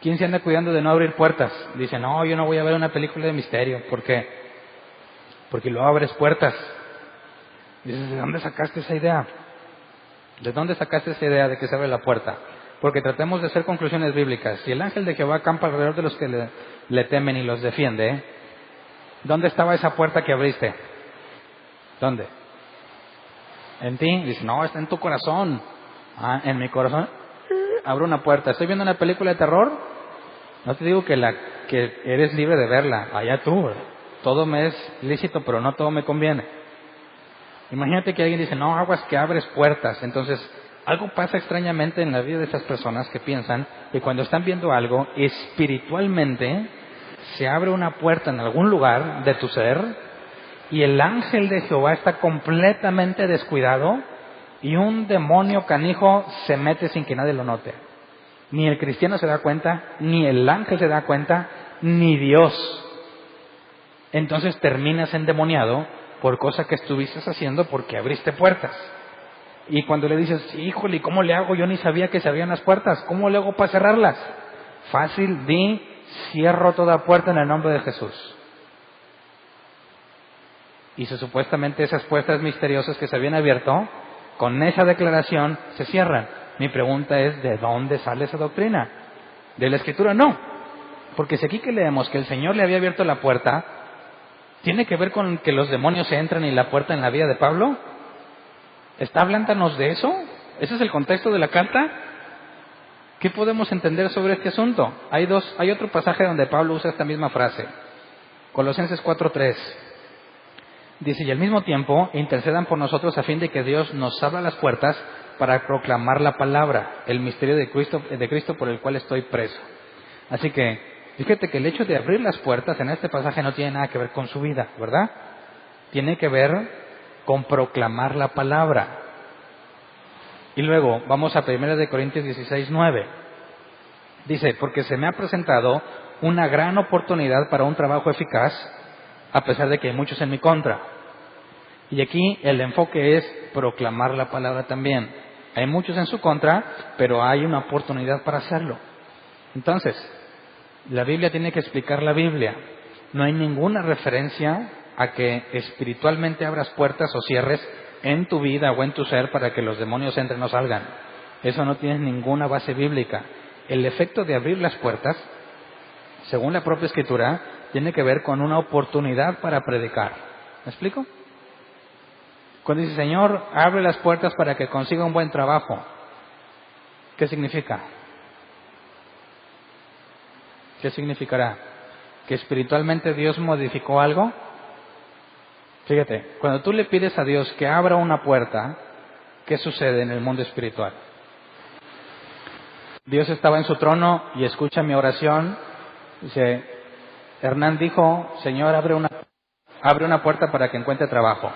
¿Quién se anda cuidando de no abrir puertas? Dice, no, yo no voy a ver una película de misterio. ¿Por qué? Porque luego abres puertas. Dices, ¿de dónde sacaste esa idea? ¿De dónde sacaste esa idea de que se abre la puerta? Porque tratemos de hacer conclusiones bíblicas. Si el ángel de Jehová acampa alrededor de los que le temen y los defiende, ¿dónde estaba esa puerta que abriste? ¿Dónde? ¿En ti? Dice, no, está en tu corazón. Ah, en mi corazón abro una puerta. ¿Estoy viendo una película de terror? No te digo que eres libre de verla. Allá tú. Todo me es lícito, pero no todo me conviene. Imagínate que alguien dice, no, aguas que abres puertas. Entonces, algo pasa extrañamente en la vida de esas personas que piensan que cuando están viendo algo, espiritualmente se abre una puerta en algún lugar de tu ser y el ángel de Jehová está completamente descuidado y un demonio canijo se mete sin que nadie lo note. Ni el cristiano se da cuenta, ni el ángel se da cuenta, ni Dios. Entonces terminas endemoniado por cosa que estuviste haciendo porque abriste puertas. Y cuando le dices, híjole, ¿cómo le hago? Yo ni sabía que se abrían las puertas. ¿Cómo le hago para cerrarlas? Fácil, cierro toda puerta en el nombre de Jesús. Y supuestamente esas puertas misteriosas que se habían abierto, con esa declaración se cierran. Mi pregunta es, ¿de dónde sale esa doctrina? ¿De la Escritura? No. Porque si aquí que leemos que el Señor le había abierto la puerta, ¿tiene que ver con que los demonios entran y la puerta en la vida de Pablo? ¿Está hablándonos de eso? ¿Ese es el contexto de la carta? ¿Qué podemos entender sobre este asunto? Hay otro pasaje donde Pablo usa esta misma frase. Colosenses 4:3. Dice, y al mismo tiempo intercedan por nosotros a fin de que Dios nos abra las puertas para proclamar la palabra, el misterio de Cristo por el cual estoy preso. Así que, fíjate que el hecho de abrir las puertas en este pasaje no tiene nada que ver con su vida, ¿verdad? Tiene que ver con proclamar la palabra. Y luego vamos a 1 Corintios 16:9. Dice, porque se me ha presentado una gran oportunidad para un trabajo eficaz, a pesar de que hay muchos en mi contra. Y aquí el enfoque es proclamar la palabra también. Hay muchos en su contra, pero hay una oportunidad para hacerlo. Entonces, la Biblia tiene que explicar la Biblia. No hay ninguna referencia a que espiritualmente abras puertas o cierres en tu vida o en tu ser para que los demonios entren o salgan. Eso no tiene ninguna base bíblica. El efecto de abrir las puertas, según la propia Escritura, tiene que ver con una oportunidad para predicar. ¿Me explico? Cuando dice, Señor, abre las puertas para que consiga un buen trabajo, ¿qué significa? ¿Qué significará? ¿Que espiritualmente Dios modificó algo? Fíjate, cuando tú le pides a Dios que abra una puerta, ¿qué sucede en el mundo espiritual? Dios estaba en su trono y escucha mi oración. Dice, Hernán dijo, Señor, abre una puerta para que encuentre trabajo.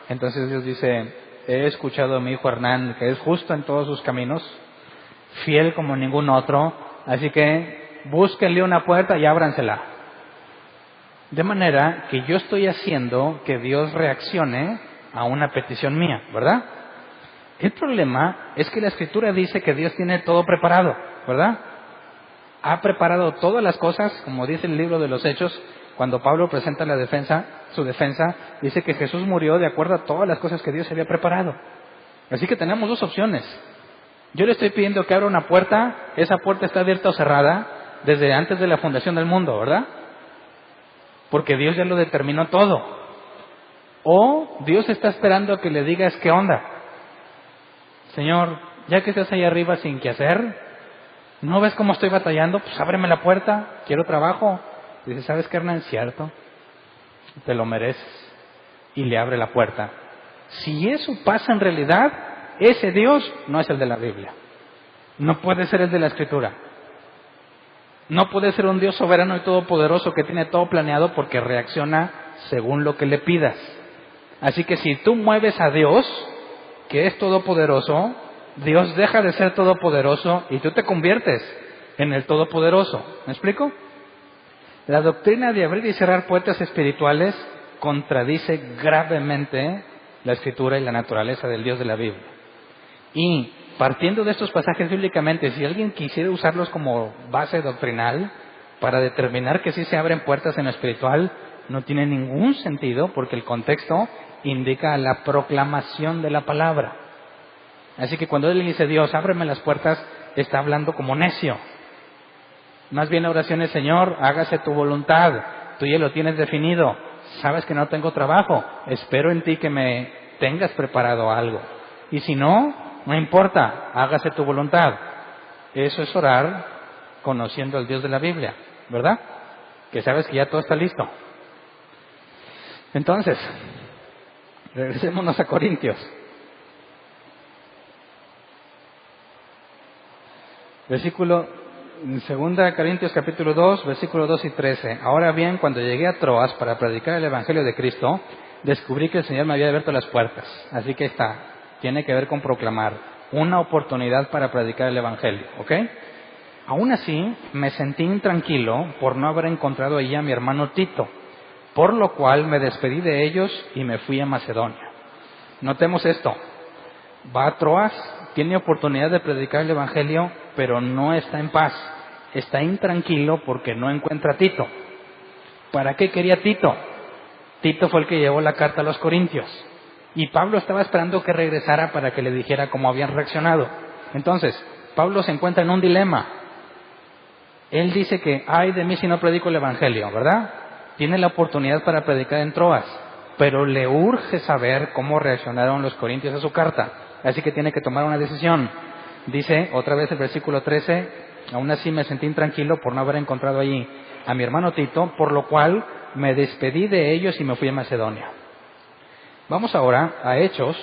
Entonces Dios dice, he escuchado a mi hijo Hernán, que es justo en todos sus caminos, fiel como ningún otro, así que búsquenle una puerta y ábransela. De manera que yo estoy haciendo que Dios reaccione a una petición mía, ¿verdad? El problema es que la Escritura dice que Dios tiene todo preparado, ¿verdad? ha preparado todas las cosas, como dice el libro de los Hechos, cuando Pablo presenta su defensa, dice que Jesús murió de acuerdo a todas las cosas que Dios había preparado. Así que tenemos dos opciones. Yo le estoy pidiendo que abra una puerta, esa puerta está abierta o cerrada desde antes de la fundación del mundo, ¿verdad? Porque Dios ya lo determinó todo. O Dios está esperando a que le digas qué onda. Señor, ya que estás ahí arriba sin qué hacer, ¿no ves cómo estoy batallando? Pues ábreme la puerta, quiero trabajo. Dice, ¿sabes qué, Hernán? Cierto, te lo mereces. Y le abre la puerta. Si eso pasa en realidad, ese Dios no es el de la Biblia. No puede ser el de la Escritura. No puede ser un Dios soberano y todopoderoso que tiene todo planeado porque reacciona según lo que le pidas. Así que si tú mueves a Dios, que es todopoderoso, Dios deja de ser todopoderoso y tú te conviertes en el todopoderoso. ¿Me explico? La doctrina de abrir y cerrar puertas espirituales contradice gravemente la Escritura y la naturaleza del Dios de la Biblia. Y partiendo de estos pasajes bíblicamente, si alguien quisiera usarlos como base doctrinal para determinar que sí se abren puertas en lo espiritual, no tiene ningún sentido porque el contexto indica la proclamación de la palabra. Así que cuando él dice, Dios, ábreme las puertas, está hablando como necio. Más bien la oración es, Señor, hágase tu voluntad, tú ya lo tienes definido, sabes que no tengo trabajo, espero en ti que me tengas preparado algo. Y si no, no importa, hágase tu voluntad. Eso es orar conociendo al Dios de la Biblia, ¿verdad? Que sabes que ya todo está listo. Entonces, regresémonos a Corintios. Segunda Corintios capítulo 2, versículo 2 y 13. Ahora bien, cuando llegué a Troas para predicar el Evangelio de Cristo, descubrí que el Señor me había abierto las puertas. Así que tiene que ver con proclamar una oportunidad para predicar el Evangelio, ¿ok? Aún así, me sentí intranquilo por no haber encontrado allí a mi hermano Tito, por lo cual me despedí de ellos y me fui a Macedonia. Notemos esto. Va a Troas, tiene oportunidad de predicar el Evangelio, pero no está en paz. Está intranquilo porque no encuentra a Tito. ¿Para qué quería Tito? Tito fue el que llevó la carta a los Corintios. Y Pablo estaba esperando que regresara para que le dijera cómo habían reaccionado. Entonces, Pablo se encuentra en un dilema. Él dice que, ay de mí si no predico el Evangelio, ¿verdad? Tiene la oportunidad para predicar en Troas, pero le urge saber cómo reaccionaron los corintios a su carta. Así que tiene que tomar una decisión. Dice, otra vez el versículo 13, aún así me sentí intranquilo por no haber encontrado allí a mi hermano Tito, por lo cual me despedí de ellos y me fui a Macedonia. Vamos ahora a Hechos,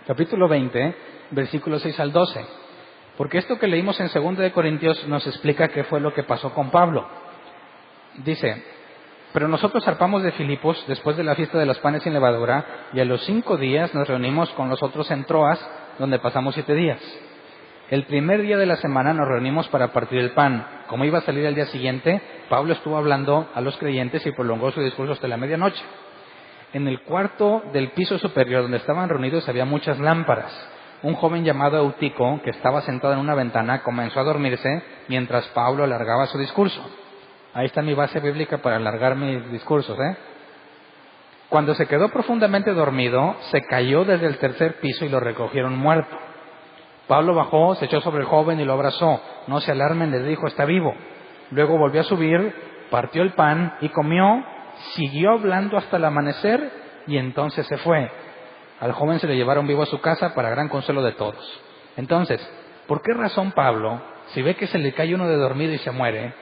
capítulo 20, versículos 6 al 12. Porque esto que leímos en 2 de Corintios nos explica qué fue lo que pasó con Pablo. Dice, pero nosotros zarpamos de Filipos después de la fiesta de los panes sin levadura, y a los 5 días nos reunimos con los otros en Troas, donde pasamos 7 días. El primer día de la semana nos reunimos para partir el pan. Como iba a salir al día siguiente, Pablo estuvo hablando a los creyentes y prolongó su discurso hasta la medianoche. En el cuarto del piso superior donde estaban reunidos había muchas lámparas. Un joven llamado Eutico, que estaba sentado en una ventana, comenzó a dormirse mientras Pablo alargaba su discurso. Ahí está mi base bíblica para alargar mis discursos, Cuando se quedó profundamente dormido, se cayó desde el tercer piso y lo recogieron muerto. Pablo bajó, se echó sobre el joven y lo abrazó. No se alarmen, les dijo, está vivo. Luego volvió a subir, partió el pan y comió, siguió hablando hasta el amanecer y entonces se fue. Al joven se le llevaron vivo a su casa para gran consuelo de todos. Entonces, ¿por qué razón Pablo, si ve que se le cae uno de dormido y se muere,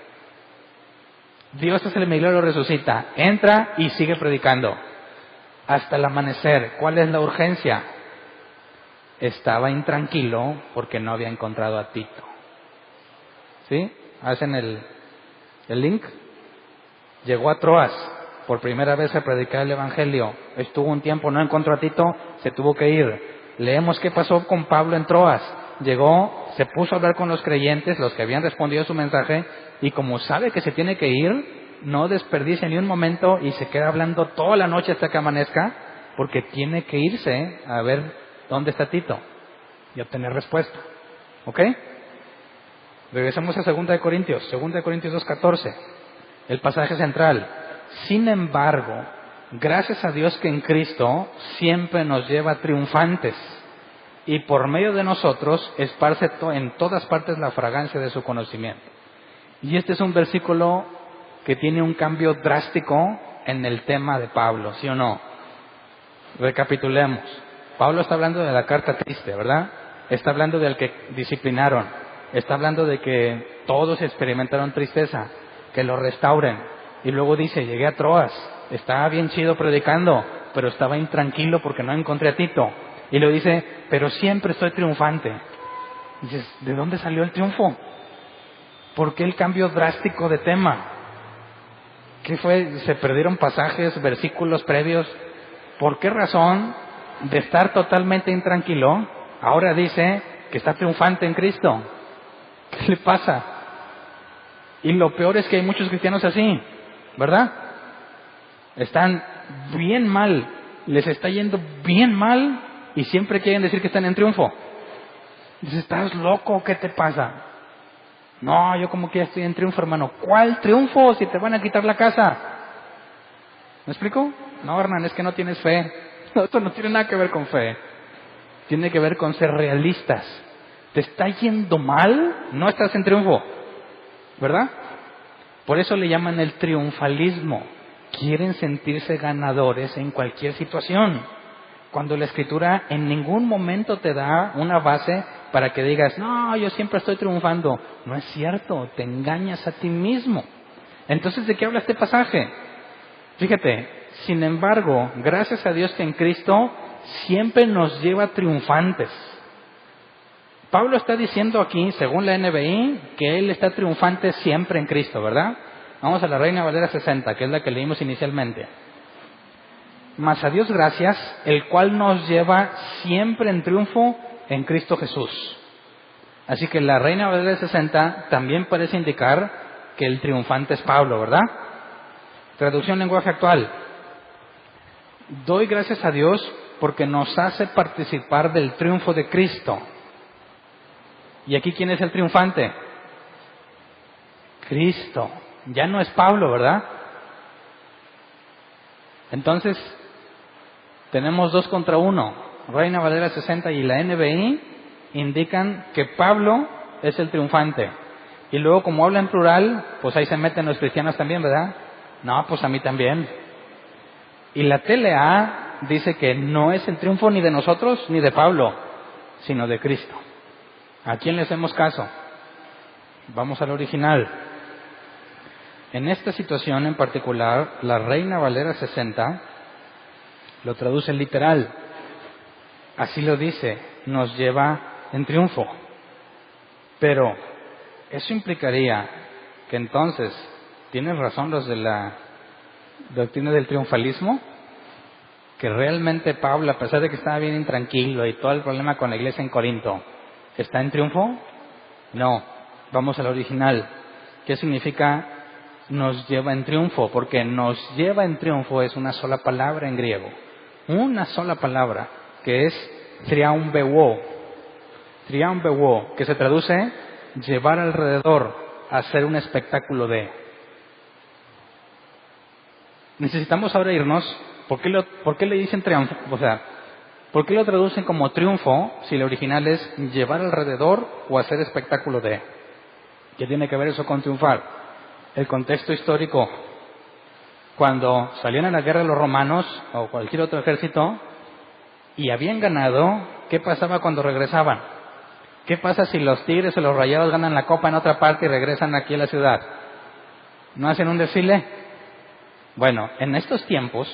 Dios hace el milagro y lo resucita, entra y sigue predicando hasta el amanecer? ¿Cuál es la urgencia? Estaba intranquilo porque no había encontrado a Tito. ¿Sí? ¿Hacen el link? Llegó a Troas por primera vez a predicar el Evangelio. Estuvo un tiempo, no encontró a Tito, se tuvo que ir. Leemos qué pasó con Pablo en Troas. Llegó, se puso a hablar con los creyentes, los que habían respondido a su mensaje, y como sabe que se tiene que ir, no desperdicia ni un momento y se queda hablando toda la noche hasta que amanezca, porque tiene que irse a ver dónde está Tito y obtener respuesta. ¿Ok? Regresamos a 2 de Corintios 2:14, el pasaje central. Sin embargo, gracias a Dios que en Cristo siempre nos lleva triunfantes, y por medio de nosotros esparce en todas partes la fragancia de su conocimiento. Y este es un versículo que tiene un cambio drástico en el tema de Pablo, ¿sí o no? Recapitulemos. Pablo está hablando de la carta triste, ¿verdad? Está hablando del que disciplinaron. Está hablando de que todos experimentaron tristeza, que lo restauren. Y luego dice, llegué a Troas, estaba bien chido predicando, pero estaba intranquilo porque no encontré a Tito. Y luego dice, pero siempre estoy triunfante. Y dices, ¿de dónde salió el triunfo? ¿Por qué el cambio drástico de tema? ¿Qué fue? ¿Se perdieron pasajes, versículos previos? ¿Por qué razón de estar totalmente intranquilo, ahora dice que está triunfante en Cristo? ¿Qué le pasa? Y lo peor es que hay muchos cristianos así, ¿verdad? Están bien mal, les está yendo bien mal y siempre quieren decir que están en triunfo. Dices, ¿estás loco? ¿Qué te pasa? No, yo como que ya estoy en triunfo, hermano. ¿Cuál triunfo si te van a quitar la casa? ¿Me explico? No, Hernán, es que no tienes fe. No, esto no tiene nada que ver con fe. Tiene que ver con ser realistas. ¿Te está yendo mal? No estás en triunfo, ¿verdad? Por eso le llaman el triunfalismo. Quieren sentirse ganadores en cualquier situación. Cuando la Escritura en ningún momento te da una base para que digas, no, yo siempre estoy triunfando. No es cierto, te engañas a ti mismo. Entonces, ¿de qué habla este pasaje? Fíjate, sin embargo, gracias a Dios que en Cristo siempre nos lleva triunfantes. Pablo está diciendo aquí, según la NBI, que él está triunfante siempre en Cristo, ¿verdad? Vamos a la Reina Valera 60, que es la que leímos inicialmente. Mas a Dios gracias, el cual nos lleva siempre en triunfo en Cristo Jesús. Así que la Reina Valera 60 también parece indicar que el triunfante es Pablo, ¿verdad? Traducción lenguaje actual. Doy gracias a Dios porque nos hace participar del triunfo de Cristo. ¿Y aquí quién es el triunfante? Cristo. Ya no es Pablo, ¿verdad? Entonces, tenemos 2 contra 1. Reina Valera 60 y la NBI indican que Pablo es el triunfante. Y luego, como habla en plural, pues ahí se meten los cristianos también, ¿verdad? No, pues a mí también. Y la TLA dice que no es el triunfo ni de nosotros ni de Pablo, sino de Cristo. ¿A quién le hacemos caso? Vamos al original. En esta situación en particular, la Reina Valera 60 lo traduce literal. Así lo dice, nos lleva en triunfo. Pero eso implicaría que entonces, ¿tienen razón los de la doctrina del triunfalismo? Que realmente Pablo, a pesar de que estaba bien intranquilo y todo el problema con la iglesia en Corinto, ¿está en triunfo? No. Vamos al original. ¿Qué significa nos lleva en triunfo? Porque nos lleva en triunfo es una sola palabra en griego. Una sola palabra, que es triaumbeuo. Triaumbeuo, que se traduce llevar alrededor, hacer un espectáculo de. Necesitamos ahora irnos. ¿Por qué le dicen triunfo? O sea, ¿por qué lo traducen como triunfo si el original es llevar alrededor o hacer espectáculo de? ¿Qué tiene que ver eso con triunfar? El contexto histórico. Cuando salían a la guerra los romanos o cualquier otro ejército y habían ganado, ¿qué pasaba cuando regresaban? ¿Qué pasa si los Tigres o los Rayados ganan la copa en otra parte y regresan aquí a la ciudad? ¿No hacen un desfile? Bueno, en estos tiempos,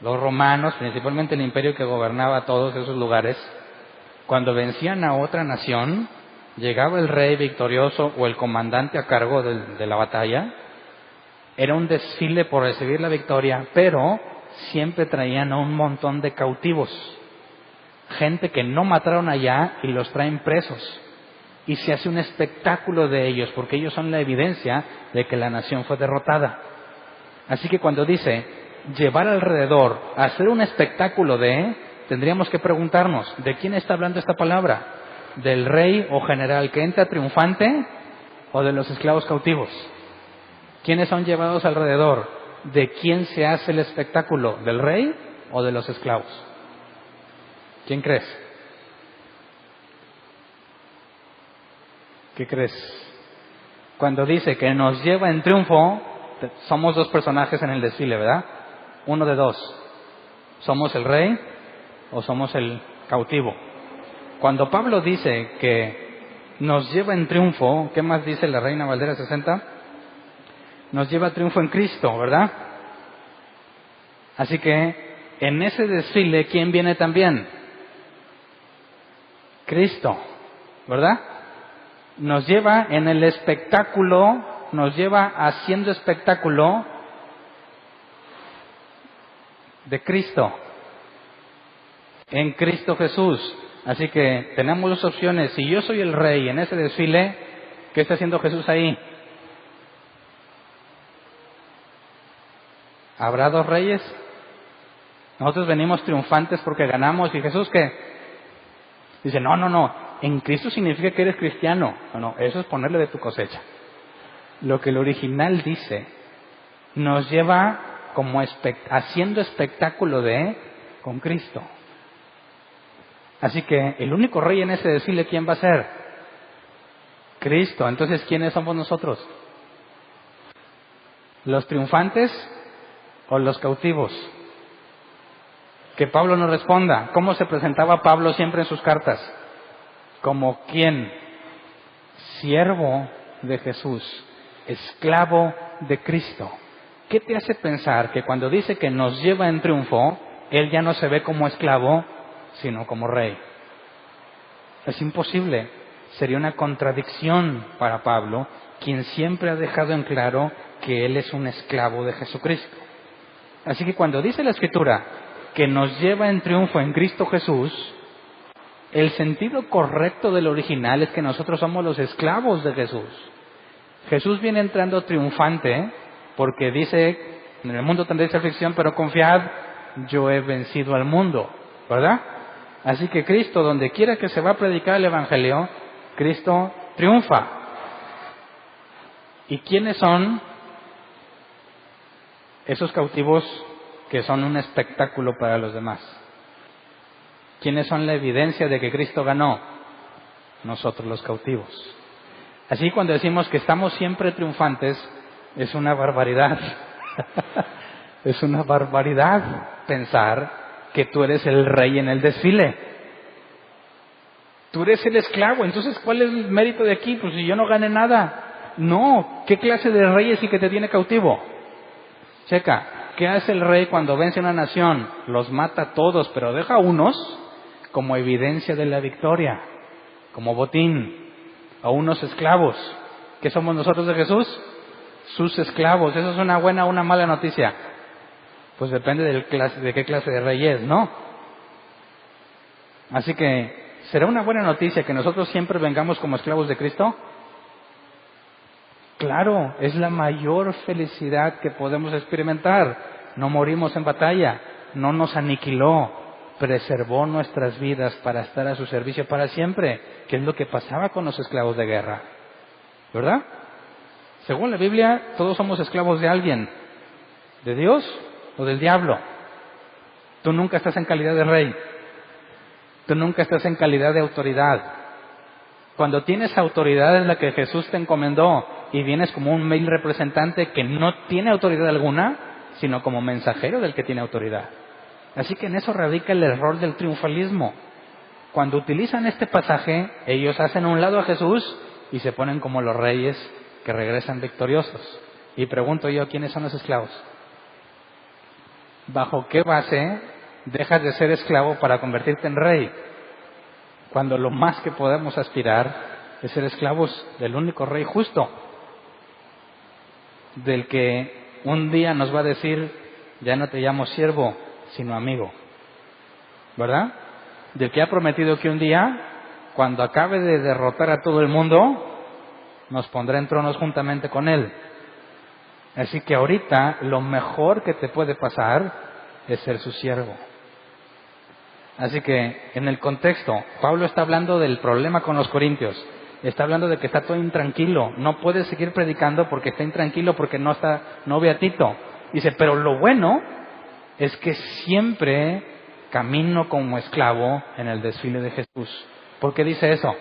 los romanos, principalmente el imperio que gobernaba todos esos lugares, cuando vencían a otra nación, llegaba el rey victorioso o el comandante a cargo de la batalla. Era un desfile por recibir la victoria, pero siempre traían a un montón de cautivos. Gente que no mataron allá y los traen presos. Y se hace un espectáculo de ellos, porque ellos son la evidencia de que la nación fue derrotada. Así que cuando dice llevar alrededor, hacer un espectáculo de, tendríamos que preguntarnos, ¿de quién está hablando esta palabra? ¿Del rey o general que entra triunfante o de los esclavos cautivos? ¿Quiénes son llevados alrededor? ¿De quién se hace el espectáculo? ¿Del rey o de los esclavos? ¿Quién crees? ¿Qué crees? Cuando dice que nos lleva en triunfo, somos dos personajes en el desfile, ¿verdad? Uno de dos. ¿Somos el rey o somos el cautivo? Cuando Pablo dice que nos lleva en triunfo, ¿qué más dice la Reina Valera 60? Nos lleva a triunfo en Cristo, ¿verdad? Así que en ese desfile, ¿quién viene también? Cristo, ¿verdad? Nos lleva en el espectáculo, nos lleva haciendo espectáculo de Cristo, en Cristo Jesús. Así que tenemos dos opciones. Si yo soy el rey en ese desfile, ¿qué está haciendo Jesús ahí? ¿Habrá dos reyes? Nosotros venimos triunfantes porque ganamos. ¿Y Jesús qué? Dice, no, en Cristo significa que eres cristiano. No, eso es ponerle de tu cosecha. Lo que el original dice, nos lleva como haciendo espectáculo con Cristo. Así que el único rey en ese desfile, ¿quién va a ser? Cristo. Entonces, ¿quiénes somos nosotros? ¿Los triunfantes o los cautivos? Que Pablo nos responda. ¿Cómo se presentaba Pablo siempre en sus cartas? ¿Como quién? Siervo de Jesús, esclavo de Cristo. ¿Qué te hace pensar que cuando dice que nos lleva en triunfo, él ya no se ve como esclavo, sino como rey? Es imposible. Sería una contradicción para Pablo, quien siempre ha dejado en claro que él es un esclavo de Jesucristo. Así que cuando dice la Escritura que nos lleva en triunfo en Cristo Jesús, el sentido correcto del original es que nosotros somos los esclavos de Jesús. Jesús viene entrando triunfante porque dice, en el mundo tendréis aflicción, pero confiad, yo he vencido al mundo, ¿verdad? Así que Cristo, donde quiera que se va a predicar el Evangelio, Cristo triunfa. ¿Y quiénes son esos cautivos que son un espectáculo para los demás? ¿Quiénes son la evidencia de que Cristo ganó? Nosotros los cautivos. Así cuando decimos que estamos siempre triunfantes, es una barbaridad. Es una barbaridad pensar que tú eres el rey en el desfile. Tú eres el esclavo, entonces ¿cuál es el mérito de aquí? Pues si yo no gané nada. No, ¿qué clase de rey es el que te tiene cautivo? Checa, ¿qué hace el rey cuando vence a una nación? Los mata a todos, pero deja a unos como evidencia de la victoria, como botín, a unos esclavos. ¿Qué somos nosotros de Jesús? Sus esclavos. ¿Eso es una buena o una mala noticia? Pues depende de qué clase de rey es, ¿no? Así que, ¿será una buena noticia que nosotros siempre vengamos como esclavos de Cristo? Claro, es la mayor felicidad que podemos experimentar. No morimos en batalla, no nos aniquiló, preservó nuestras vidas para estar a su servicio para siempre, que es lo que pasaba con los esclavos de guerra, ¿verdad? Según la Biblia, todos somos esclavos de alguien, de Dios o del diablo. Tú nunca estás en calidad de rey, tú nunca estás en calidad de autoridad. Cuando tienes autoridad es la que Jesús te encomendó y vienes como un vil representante que no tiene autoridad alguna, sino como mensajero del que tiene autoridad. Así que en eso radica el error del triunfalismo. Cuando utilizan este pasaje, ellos hacen a un lado a Jesús y se ponen como los reyes que regresan victoriosos. Y pregunto yo, ¿quiénes son los esclavos? ¿Bajo qué base dejas de ser esclavo para convertirte en rey? Cuando lo más que podemos aspirar es ser esclavos del único rey justo, del que un día nos va a decir, ya no te llamo siervo, sino amigo, ¿verdad? Del que ha prometido que un día, cuando acabe de derrotar a todo el mundo, nos pondrá en tronos juntamente con él. Así que ahorita lo mejor que te puede pasar es ser su siervo. Así que en el contexto, Pablo está hablando del problema con los corintios. Está hablando de que está todo intranquilo. No puede seguir predicando porque está intranquilo, porque no ve a Tito. Dice, pero lo bueno es que siempre camino como esclavo en el desfile de Jesús. ¿Por qué dice eso?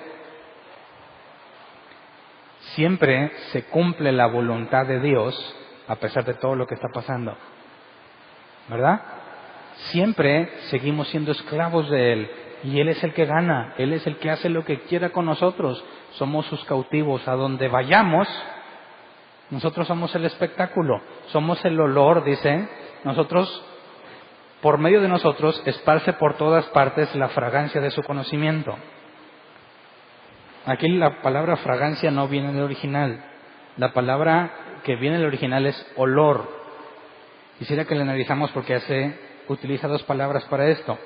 Siempre se cumple la voluntad de Dios a pesar de todo lo que está pasando. ¿Verdad? Siempre seguimos siendo esclavos de Él. Y Él es el que gana. Él es el que hace lo que quiera con nosotros. Somos sus cautivos. A donde vayamos, nosotros somos el espectáculo. Somos el olor, dice. Nosotros, por medio de nosotros, esparce por todas partes la fragancia de su conocimiento. Aquí la palabra fragancia no viene del original. La palabra que viene del original es olor. Quisiera que la analizamos porque utiliza dos palabras para esto.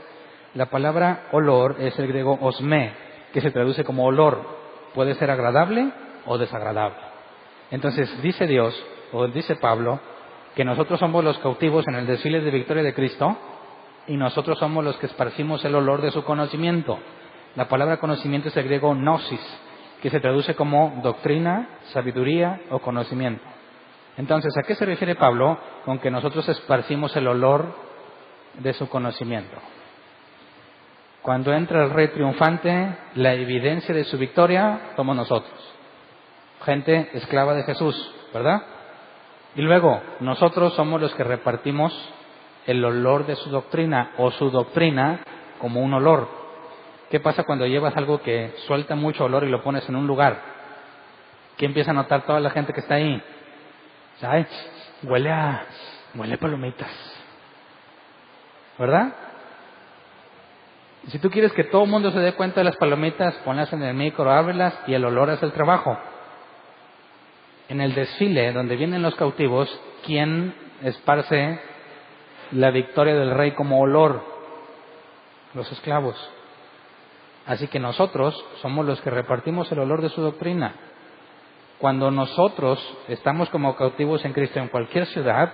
La palabra olor es el griego osmé, que se traduce como olor. Puede ser agradable o desagradable. Entonces dice Dios, o dice Pablo, que nosotros somos los cautivos en el desfile de victoria de Cristo y nosotros somos los que esparcimos el olor de su conocimiento. La palabra conocimiento es el griego gnosis, que se traduce como doctrina, sabiduría o conocimiento. Entonces, ¿a qué se refiere Pablo con que nosotros esparcimos el olor de su conocimiento? Cuando entra el rey triunfante, la evidencia de su victoria somos nosotros. Gente esclava de Jesús, ¿verdad? Y luego, nosotros somos los que repartimos el olor de su doctrina o su doctrina como un olor. ¿Qué pasa cuando llevas algo que suelta mucho olor y lo pones en un lugar? ¿Qué empieza a notar toda la gente que está ahí? ¿Sabes? Huele a palomitas. ¿Verdad? Si tú quieres que todo el mundo se dé cuenta de las palomitas, ponlas en el micro, ábrelas y el olor es el trabajo. En el desfile, donde vienen los cautivos, ¿quién esparce la victoria del rey como olor? Los esclavos. Así que nosotros somos los que repartimos el olor de su doctrina. Cuando nosotros estamos como cautivos en Cristo en cualquier ciudad,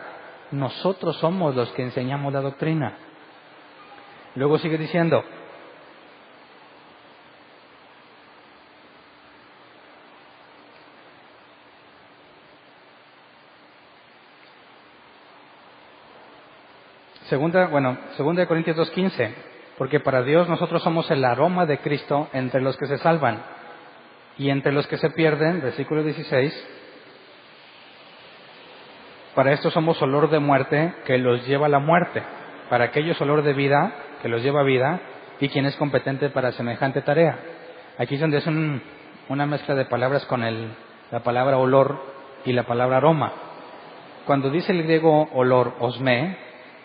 nosotros somos los que enseñamos la doctrina. Luego sigue diciendo, Segunda de Corintios 2:15, porque para Dios nosotros somos el aroma de Cristo entre los que se salvan y entre los que se pierden, versículo 16, para esto somos olor de muerte que los lleva a la muerte, para aquellos olor de vida que los lleva a vida, y quien es competente para semejante tarea. Aquí es donde es una mezcla de palabras con la palabra olor y la palabra aroma. Cuando dice el griego olor, osmé,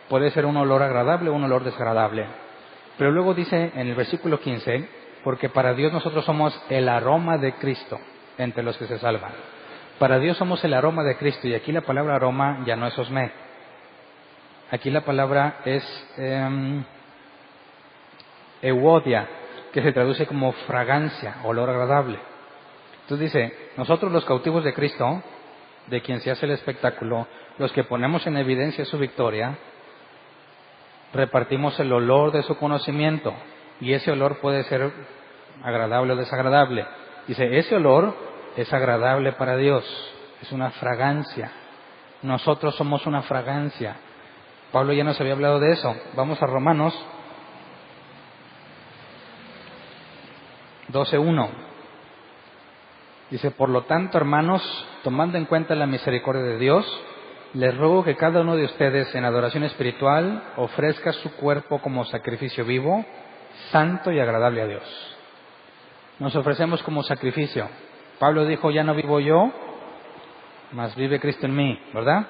puede ser un olor agradable o un olor desagradable. Pero luego dice en el versículo 15, porque para Dios nosotros somos el aroma de Cristo entre los que se salvan. Para Dios somos el aroma de Cristo, y aquí la palabra aroma ya no es osmé. Aquí la palabra es euodia, que se traduce como fragancia, olor agradable. Entonces dice, nosotros los cautivos de Cristo, de quien se hace el espectáculo, los que ponemos en evidencia su victoria, repartimos el olor de su conocimiento, y ese olor puede ser agradable o desagradable. Dice, ese olor es agradable para Dios, es una fragancia. Nosotros somos una fragancia. Pablo ya nos había hablado de eso. Vamos a Romanos 12:1. Dice, por lo tanto, hermanos, tomando en cuenta la misericordia de Dios, les ruego que cada uno de ustedes en adoración espiritual ofrezca su cuerpo como sacrificio vivo, santo y agradable a Dios. Nos ofrecemos como sacrificio. Pablo dijo, ya no vivo yo, mas vive Cristo en mí, ¿verdad?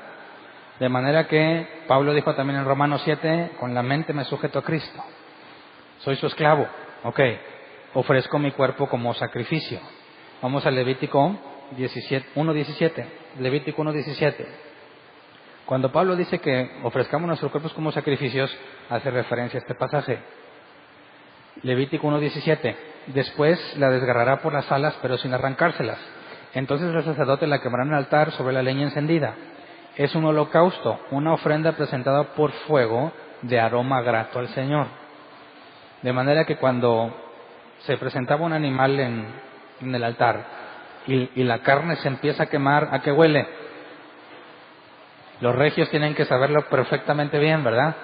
De manera que Pablo dijo también en Romanos 7, con la mente me sujeto a Cristo. Soy su esclavo. Ok, ofrezco mi cuerpo como sacrificio. Vamos a Levítico 1:17. Levítico 1:17. Cuando Pablo dice que ofrezcamos nuestros cuerpos como sacrificios, hace referencia a este pasaje. Levítico 1:17. Después la desgarrará por las alas, pero sin arrancárselas. Entonces el sacerdote la quemará en el altar sobre la leña encendida. Es un holocausto, una ofrenda presentada por fuego de aroma grato al Señor. De manera que cuando se presentaba un animal en el altar y la carne se empieza a quemar, ¿a qué huele? Los regios tienen que saberlo perfectamente bien, ¿verdad?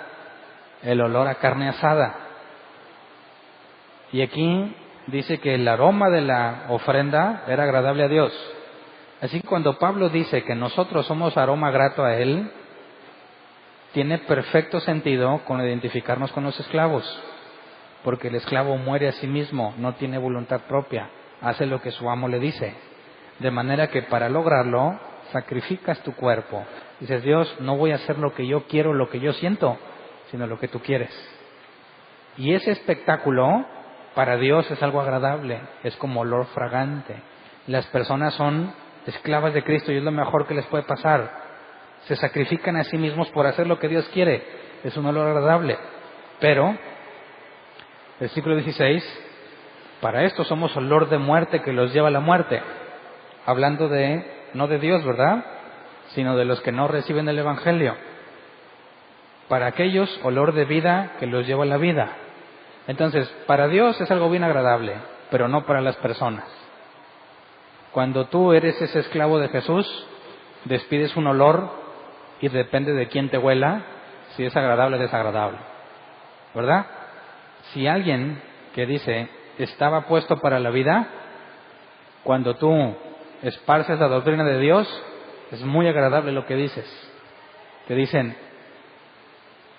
El olor a carne asada. Y aquí dice que el aroma de la ofrenda era agradable a Dios. Así que cuando Pablo dice que nosotros somos aroma grato a Él, tiene perfecto sentido con identificarnos con los esclavos. Porque el esclavo muere a sí mismo, no tiene voluntad propia, hace lo que su amo le dice. De manera que para lograrlo, sacrificas tu cuerpo. Dices, Dios, no voy a hacer lo que yo quiero, lo que yo siento, sino lo que tú quieres. Y ese espectáculo, para Dios es algo agradable, es como olor fragante. Las personas son esclavas de Cristo y es lo mejor que les puede pasar. Se sacrifican a sí mismos por hacer lo que Dios quiere. Es un olor agradable. Pero, versículo 16, para esto somos olor de muerte que los lleva a la muerte. Hablando no de Dios, ¿verdad? Sino de los que no reciben el Evangelio. Para aquellos, olor de vida que los lleva a la vida. Entonces, para Dios es algo bien agradable, pero no para las personas. Cuando tú eres ese esclavo de Jesús, despides un olor y depende de quién te huela, si es agradable o desagradable. ¿Verdad? Si alguien que dice, estaba puesto para la vida, cuando tú esparces la doctrina de Dios, es muy agradable lo que dices. Te dicen,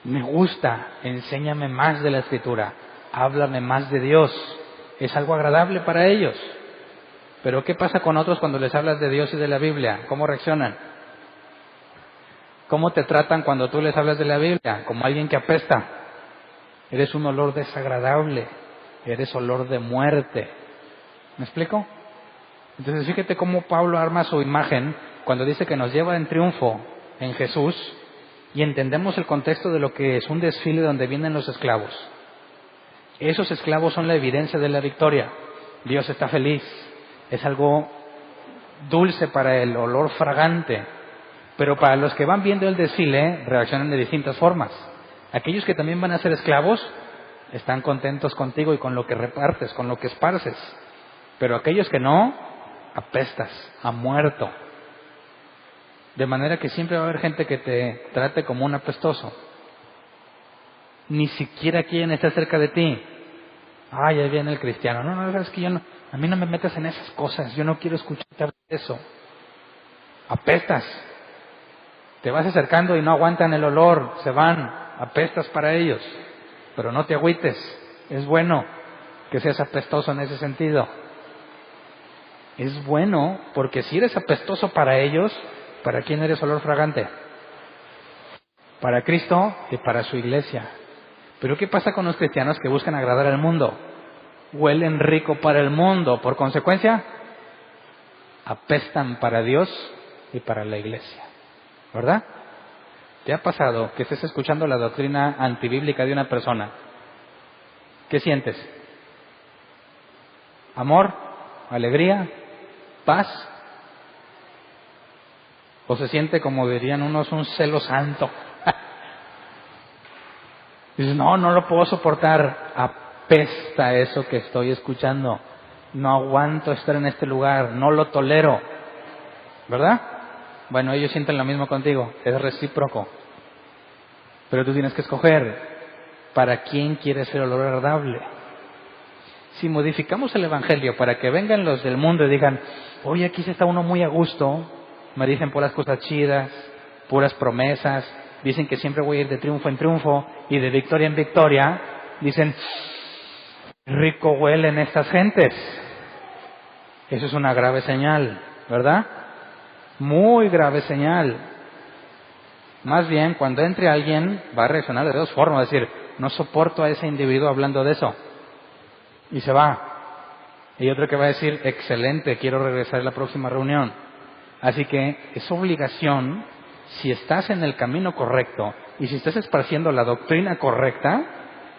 me gusta, enséñame más de la Escritura, háblame más de Dios. Es algo agradable para ellos. Pero ¿qué pasa con otros cuando les hablas de Dios y de la Biblia? ¿Cómo reaccionan? ¿Cómo te tratan cuando tú les hablas de la Biblia? Como alguien que apesta. Eres un olor desagradable, eres olor de muerte. ¿Me explico? Entonces fíjate cómo Pablo arma su imagen cuando dice que nos lleva en triunfo en Jesús y entendemos el contexto de lo que es un desfile donde vienen los esclavos. Esos esclavos son la evidencia de la victoria. Dios está feliz. Es algo dulce para él, olor fragante. Pero para los que van viendo el desfile, reaccionan de distintas formas. Aquellos que también van a ser esclavos, están contentos contigo y con lo que repartes, con lo que esparces. Pero aquellos que no, apestas, a muerto. De manera que siempre va a haber gente que te trate como un apestoso. Ni siquiera quieren estar cerca de ti. Ay, ahí viene el cristiano. No, es que yo no, a mí no me metas en esas cosas. Yo no quiero escuchar eso. Apestas. Te vas acercando y no aguantan el olor. Se van. Apestas para ellos. Pero no te agüites. Es bueno que seas apestoso en ese sentido. Es bueno porque si eres apestoso para ellos, ¿para quién eres olor fragante? Para Cristo y para su iglesia. Pero ¿qué pasa con los cristianos que buscan agradar al mundo? Huelen rico para el mundo. Por consecuencia, apestan para Dios y para la iglesia. ¿Verdad? ¿Te ha pasado que estés escuchando la doctrina antibíblica de una persona? ¿Qué sientes? ¿Amor? ¿Alegría? ¿Paz? ¿O se siente, como dirían unos, un celo santo? Dices, no lo puedo soportar. Apesta eso que estoy escuchando. No aguanto estar en este lugar. No lo tolero. ¿Verdad? Bueno, ellos sienten lo mismo contigo. Es recíproco. Pero tú tienes que escoger para quién quieres ser olor agradable. Si modificamos el Evangelio para que vengan los del mundo y digan, oye, aquí se está uno muy a gusto, me dicen puras cosas chidas, puras promesas, dicen que siempre voy a ir de triunfo en triunfo y de victoria en victoria, dicen, rico huelen estas gentes. Eso es una grave señal, ¿verdad? Muy grave señal. Más bien, cuando entre alguien, va a reaccionar de dos formas, es decir, no soporto a ese individuo hablando de eso. Y se va. Y otro que va a decir, excelente, quiero regresar a la próxima reunión. Así que es obligación, si estás en el camino correcto y si estás esparciendo la doctrina correcta,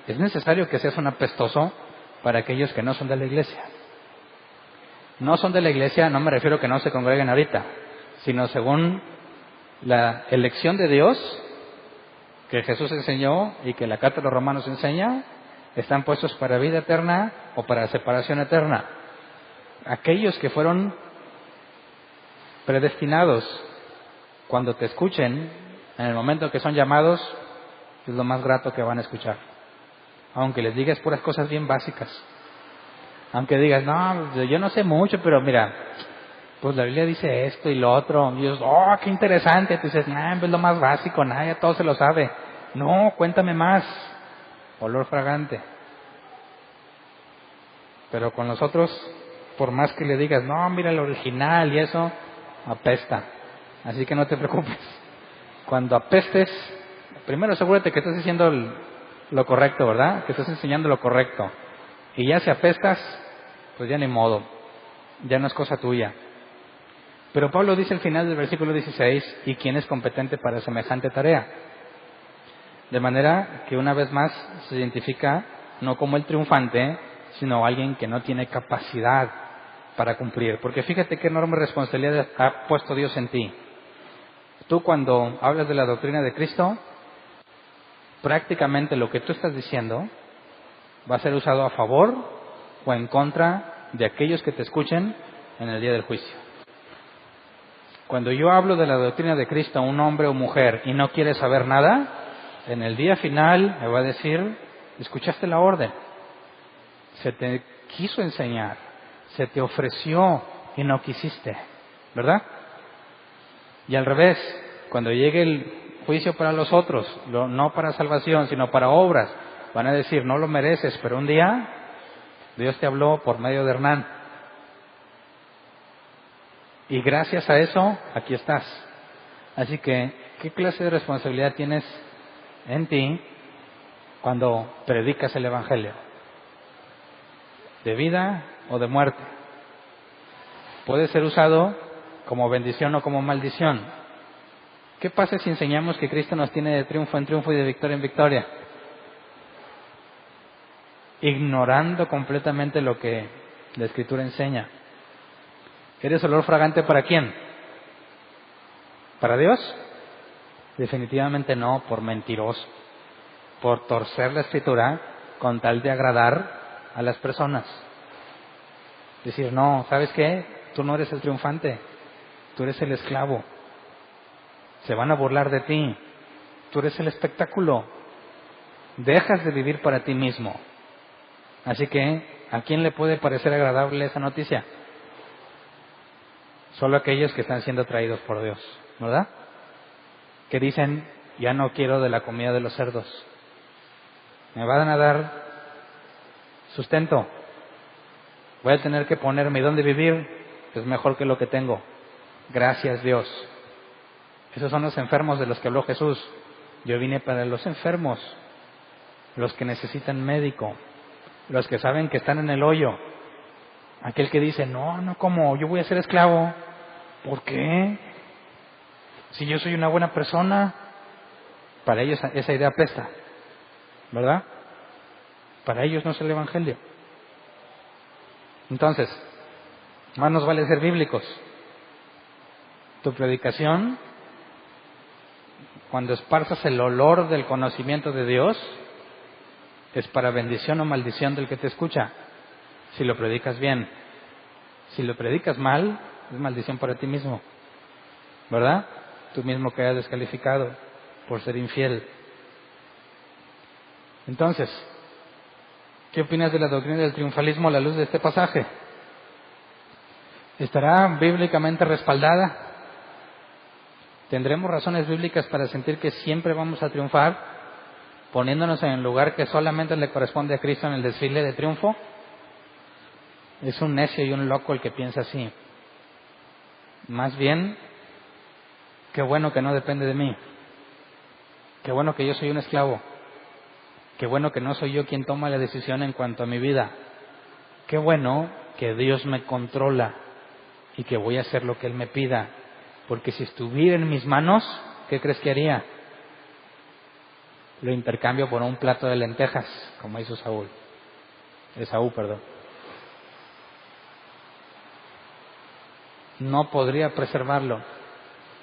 es necesario que seas un apestoso para aquellos que no son de la iglesia. No son de la iglesia, no me refiero a que no se congreguen ahorita, sino según la elección de Dios que Jesús enseñó y que la carta de los Romanos enseña, están puestos para vida eterna o para separación eterna. aquellos que fueron predestinados, cuando te escuchen, en el momento que son llamados, es lo más grato que van a escuchar. Aunque les digas puras cosas bien básicas. Aunque digas, no, yo no sé mucho, pero mira, pues la Biblia dice esto y lo otro. Y ellos, oh, qué interesante. Tú dices, es lo más básico, ya todo se lo sabe. No, cuéntame más. Olor fragante. Pero con los otros, por más que le digas, no, mira el original y eso, apesta. Así que no te preocupes. Cuando apestes, primero asegúrate que estás diciendo lo correcto, ¿verdad? Que estás enseñando lo correcto. Y ya si apestas, pues ya ni modo. Ya no es cosa tuya. Pero Pablo dice al final del versículo 16, ¿y quién es competente para semejante tarea? De manera que una vez más se identifica no como el triunfante, sino alguien que no tiene capacidad para cumplir. Porque fíjate qué enorme responsabilidad ha puesto Dios en ti. Tú cuando hablas de la doctrina de Cristo, prácticamente lo que tú estás diciendo va a ser usado a favor o en contra de aquellos que te escuchen en el día del juicio. Cuando yo hablo de la doctrina de Cristo a un hombre o mujer y no quiere saber nada, en el día final me va a decir, escuchaste la orden, se te quiso enseñar, se te ofreció y no quisiste, ¿verdad? Y al revés, cuando llegue el juicio para los otros, no para salvación, sino para obras, van a decir, no lo mereces, pero un día Dios te habló por medio de Hernán. Y gracias a eso, aquí estás. Así que, ¿qué clase de responsabilidad tienes en ti cuando predicas el Evangelio? ¿De vida o de muerte? Puede ser usado como bendición o como maldición. ¿Qué pasa si enseñamos que Cristo nos tiene de triunfo en triunfo y de victoria en victoria? Ignorando completamente lo que la Escritura enseña. ¿Eres olor fragante para quién? ¿Para Dios? Definitivamente no, por mentiroso, por torcer la Escritura con tal de agradar a las personas. Decir, no, ¿sabes qué? Tú no eres el triunfante, tú eres el esclavo. Se van a burlar de ti, tú eres el espectáculo. Dejas de vivir para ti mismo. Así que, ¿a quién le puede parecer agradable esa noticia? Solo aquellos que están siendo traídos por Dios, ¿verdad? Que dicen, ya no quiero de la comida de los cerdos. Me van a dar sustento. Voy a tener que ponerme dónde vivir. Es mejor que lo que tengo. Gracias Dios. Esos son los enfermos de los que habló Jesús. Yo vine para los enfermos, los que necesitan médico, los que saben que están en el hoyo. Aquel que dice, no, ¿cómo? Yo voy a ser esclavo. ¿Por qué? Si yo soy una buena persona. Para ellos esa idea apesta, ¿verdad? Para ellos no es el Evangelio. Entonces, más nos vale ser bíblicos. Tu predicación, cuando esparzas el olor del conocimiento de Dios, es para bendición o maldición del que te escucha. Si lo predicas bien. Si lo predicas mal, es maldición para ti mismo, ¿verdad? Tú mismo quedas descalificado por ser infiel. Entonces, ¿qué opinas de la doctrina del triunfalismo a la luz de este pasaje? ¿Estará bíblicamente respaldada? ¿Tendremos razones bíblicas para sentir que siempre vamos a triunfar, poniéndonos en el lugar que solamente le corresponde a Cristo en el desfile de triunfo? Es un necio y un loco el que piensa así. Más bien, qué bueno que no depende de mí. Qué bueno que yo soy un esclavo. Qué bueno que no soy yo quien toma la decisión en cuanto a mi vida. Qué bueno que Dios me controla y que voy a hacer lo que Él me pida. Porque si estuviera en mis manos, ¿qué crees que haría? Lo intercambio por un plato de lentejas, como hizo Esaú, perdón. No podría preservarlo.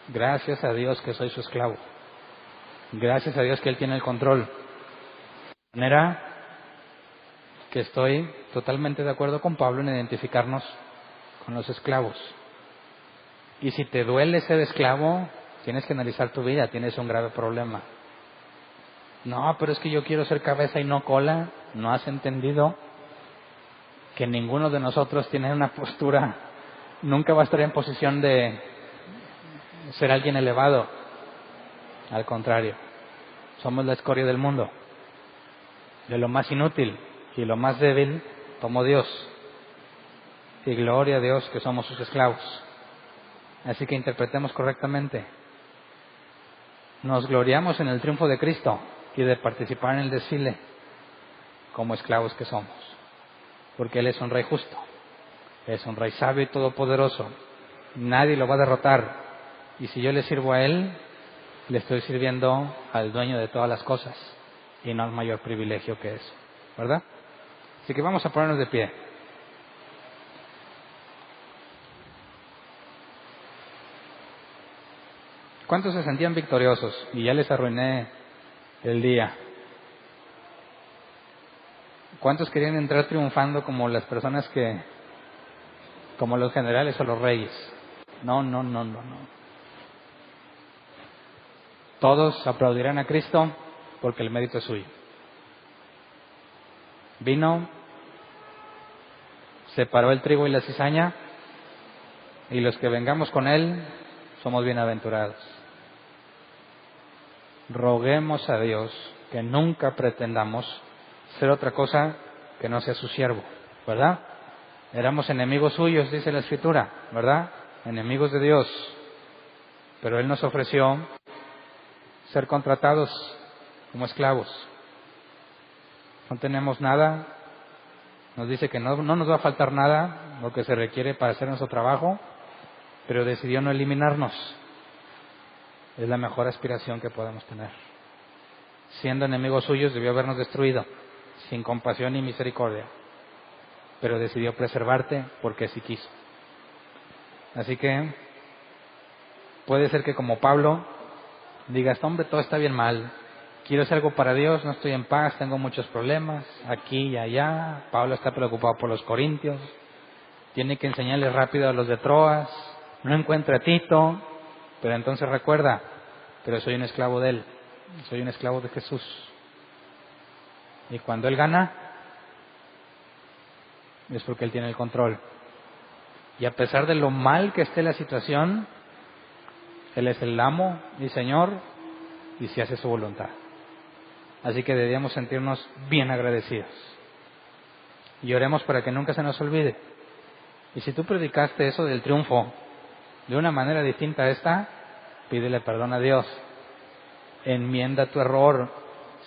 Gracias a Dios que soy su esclavo. Gracias a Dios que Él tiene el control. De manera que estoy totalmente de acuerdo con Pablo en identificarnos con los esclavos. Y si te duele ser esclavo, tienes que analizar tu vida, tienes un grave problema. No, pero es que yo quiero ser cabeza y no cola. ¿No has entendido que ninguno de nosotros tiene una postura, nunca va a estar en posición de ser alguien elevado? Al contrario, somos la escoria del mundo. De lo más inútil y lo más débil tomó Dios. Y gloria a Dios que somos sus esclavos. Así que interpretemos correctamente. Nos gloriamos en el triunfo de Cristo y de participar en el desfile como esclavos que somos. Porque Él es un Rey justo, es un Rey sabio y todopoderoso. Nadie lo va a derrotar. Y si yo le sirvo a Él, le estoy sirviendo al dueño de todas las cosas. Y no hay mayor privilegio que eso, ¿verdad? Así que vamos a ponernos de pie. ¿Cuántos se sentían victoriosos? Y ya les arruiné el día. ¿Cuántos querían entrar triunfando como las personas como los generales o los reyes? No. Todos aplaudirán a Cristo porque el mérito es suyo. Vino, separó el trigo y la cizaña, y los que vengamos con Él somos bienaventurados. Roguemos a Dios que nunca pretendamos ser otra cosa que no sea su siervo, ¿verdad? Éramos enemigos suyos, dice la Escritura, ¿verdad? Enemigos de Dios. Pero Él nos ofreció ser contratados como esclavos. No tenemos nada. Nos dice que no nos va a faltar nada, lo que se requiere para hacer nuestro trabajo, pero decidió no eliminarnos. Es la mejor aspiración que podemos tener. Siendo enemigos suyos, debió habernos destruido, sin compasión ni misericordia, pero decidió preservarte porque así quiso. Así que puede ser que como Pablo digas, hombre, todo está bien mal, quiero hacer algo para Dios, no estoy en paz, tengo muchos problemas, aquí y allá. Pablo está preocupado por los corintios, tiene que enseñarles rápido a los de Troas, no encuentra a Tito, pero entonces recuerda, pero soy un esclavo de Él, soy un esclavo de Jesús. Y cuando Él gana, es porque Él tiene el control. Y a pesar de lo mal que esté la situación, Él es el amo y Señor, y se hace su voluntad. Así que deberíamos sentirnos bien agradecidos. Y oremos para que nunca se nos olvide. Y si tú predicaste eso del triunfo de una manera distinta a esta, pídele perdón a Dios. Enmienda tu error.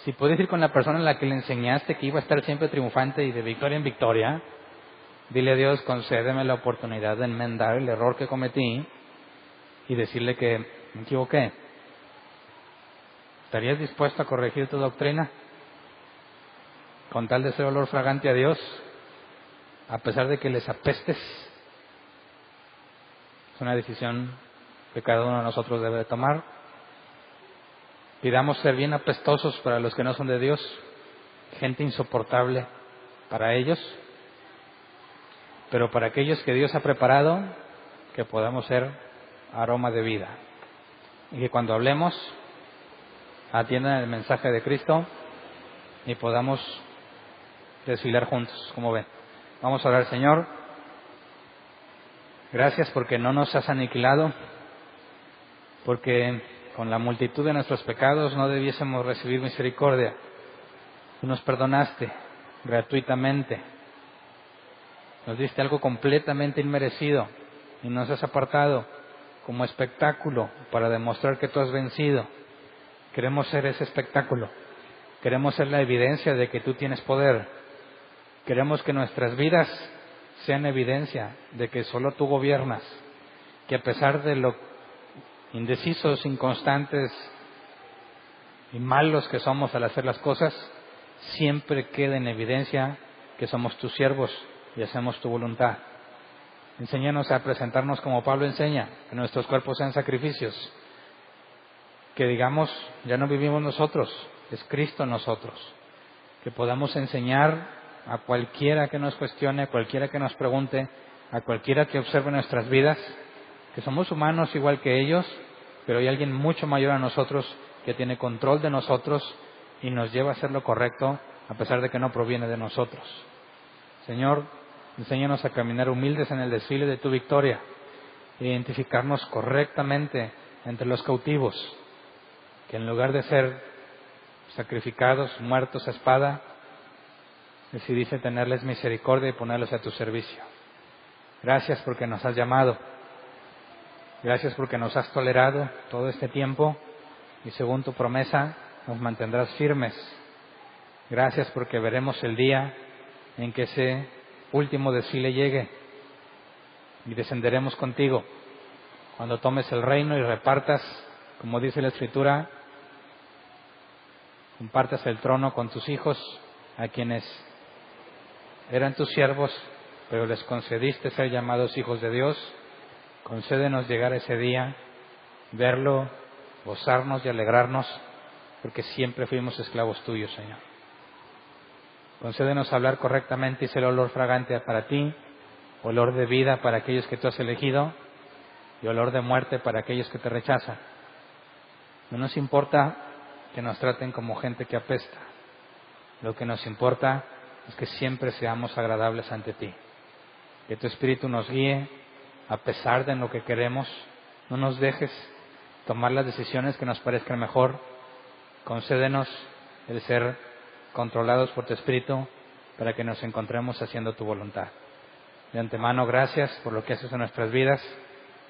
Si puedes ir con la persona a la que le enseñaste que iba a estar siempre triunfante y de victoria en victoria, dile a Dios, concédeme la oportunidad de enmendar el error que cometí y decirle que me equivoqué. ¿Estarías dispuesto a corregir tu doctrina con tal de ser olor fragante a Dios, a pesar de que les apestes? Es una decisión que cada uno de nosotros debe tomar. Pidamos ser bien apestosos para los que no son de Dios, gente insoportable para ellos, pero para aquellos que Dios ha preparado, que podamos ser aroma de vida. Y que cuando hablemos, atiendan el mensaje de Cristo y podamos desfilar juntos, como ven. Vamos a orar. Señor, gracias porque no nos has aniquilado, porque con la multitud de nuestros pecados no debiésemos recibir misericordia. Tú nos perdonaste gratuitamente, nos diste algo completamente inmerecido y nos has apartado como espectáculo para demostrar que tú has vencido. Queremos ser ese espectáculo, queremos ser la evidencia de que tú tienes poder, queremos que nuestras vidas sean evidencia de que solo tú gobiernas, que a pesar de lo indecisos, inconstantes y malos que somos al hacer las cosas, siempre queda en evidencia que somos tus siervos y hacemos tu voluntad. Enséñanos a presentarnos como Pablo enseña, que nuestros cuerpos sean sacrificios, que digamos, ya no vivimos nosotros, es Cristo en nosotros, que podamos enseñar a cualquiera que nos cuestione, a cualquiera que nos pregunte, a cualquiera que observe nuestras vidas, que somos humanos igual que ellos, pero hay alguien mucho mayor a nosotros que tiene control de nosotros y nos lleva a hacer lo correcto a pesar de que no proviene de nosotros. Señor, enséñanos a caminar humildes en el desfile de tu victoria, identificarnos correctamente entre los cautivos, que en lugar de ser sacrificados, muertos a espada, decidiste tenerles misericordia y ponerlos a tu servicio. Gracias porque nos has llamado. Gracias porque nos has tolerado todo este tiempo y según tu promesa nos mantendrás firmes. Gracias porque veremos el día en que ese último desfile llegue y descenderemos contigo cuando tomes el reino y repartas, como dice la Escritura, compartas el trono con tus hijos, a quienes eran tus siervos, pero les concediste ser llamados hijos de Dios. Concédenos llegar a ese día, verlo, gozarnos y alegrarnos, porque siempre fuimos esclavos tuyos, Señor. Concédenos hablar correctamente y ser olor fragante para ti, olor de vida para aquellos que tú has elegido y olor de muerte para aquellos que te rechazan. No nos importa que nos traten como gente que apesta. Lo que nos importa es que siempre seamos agradables ante ti. Que tu Espíritu nos guíe a pesar de lo que queremos. No nos dejes tomar las decisiones que nos parezcan mejor. Concédenos el ser controlados por tu Espíritu para que nos encontremos haciendo tu voluntad. De antemano, gracias por lo que haces en nuestras vidas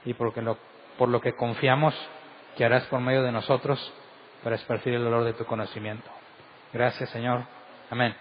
y por lo que confiamos que harás por medio de nosotros para esparcir el olor de tu conocimiento. Gracias, Señor. Amén.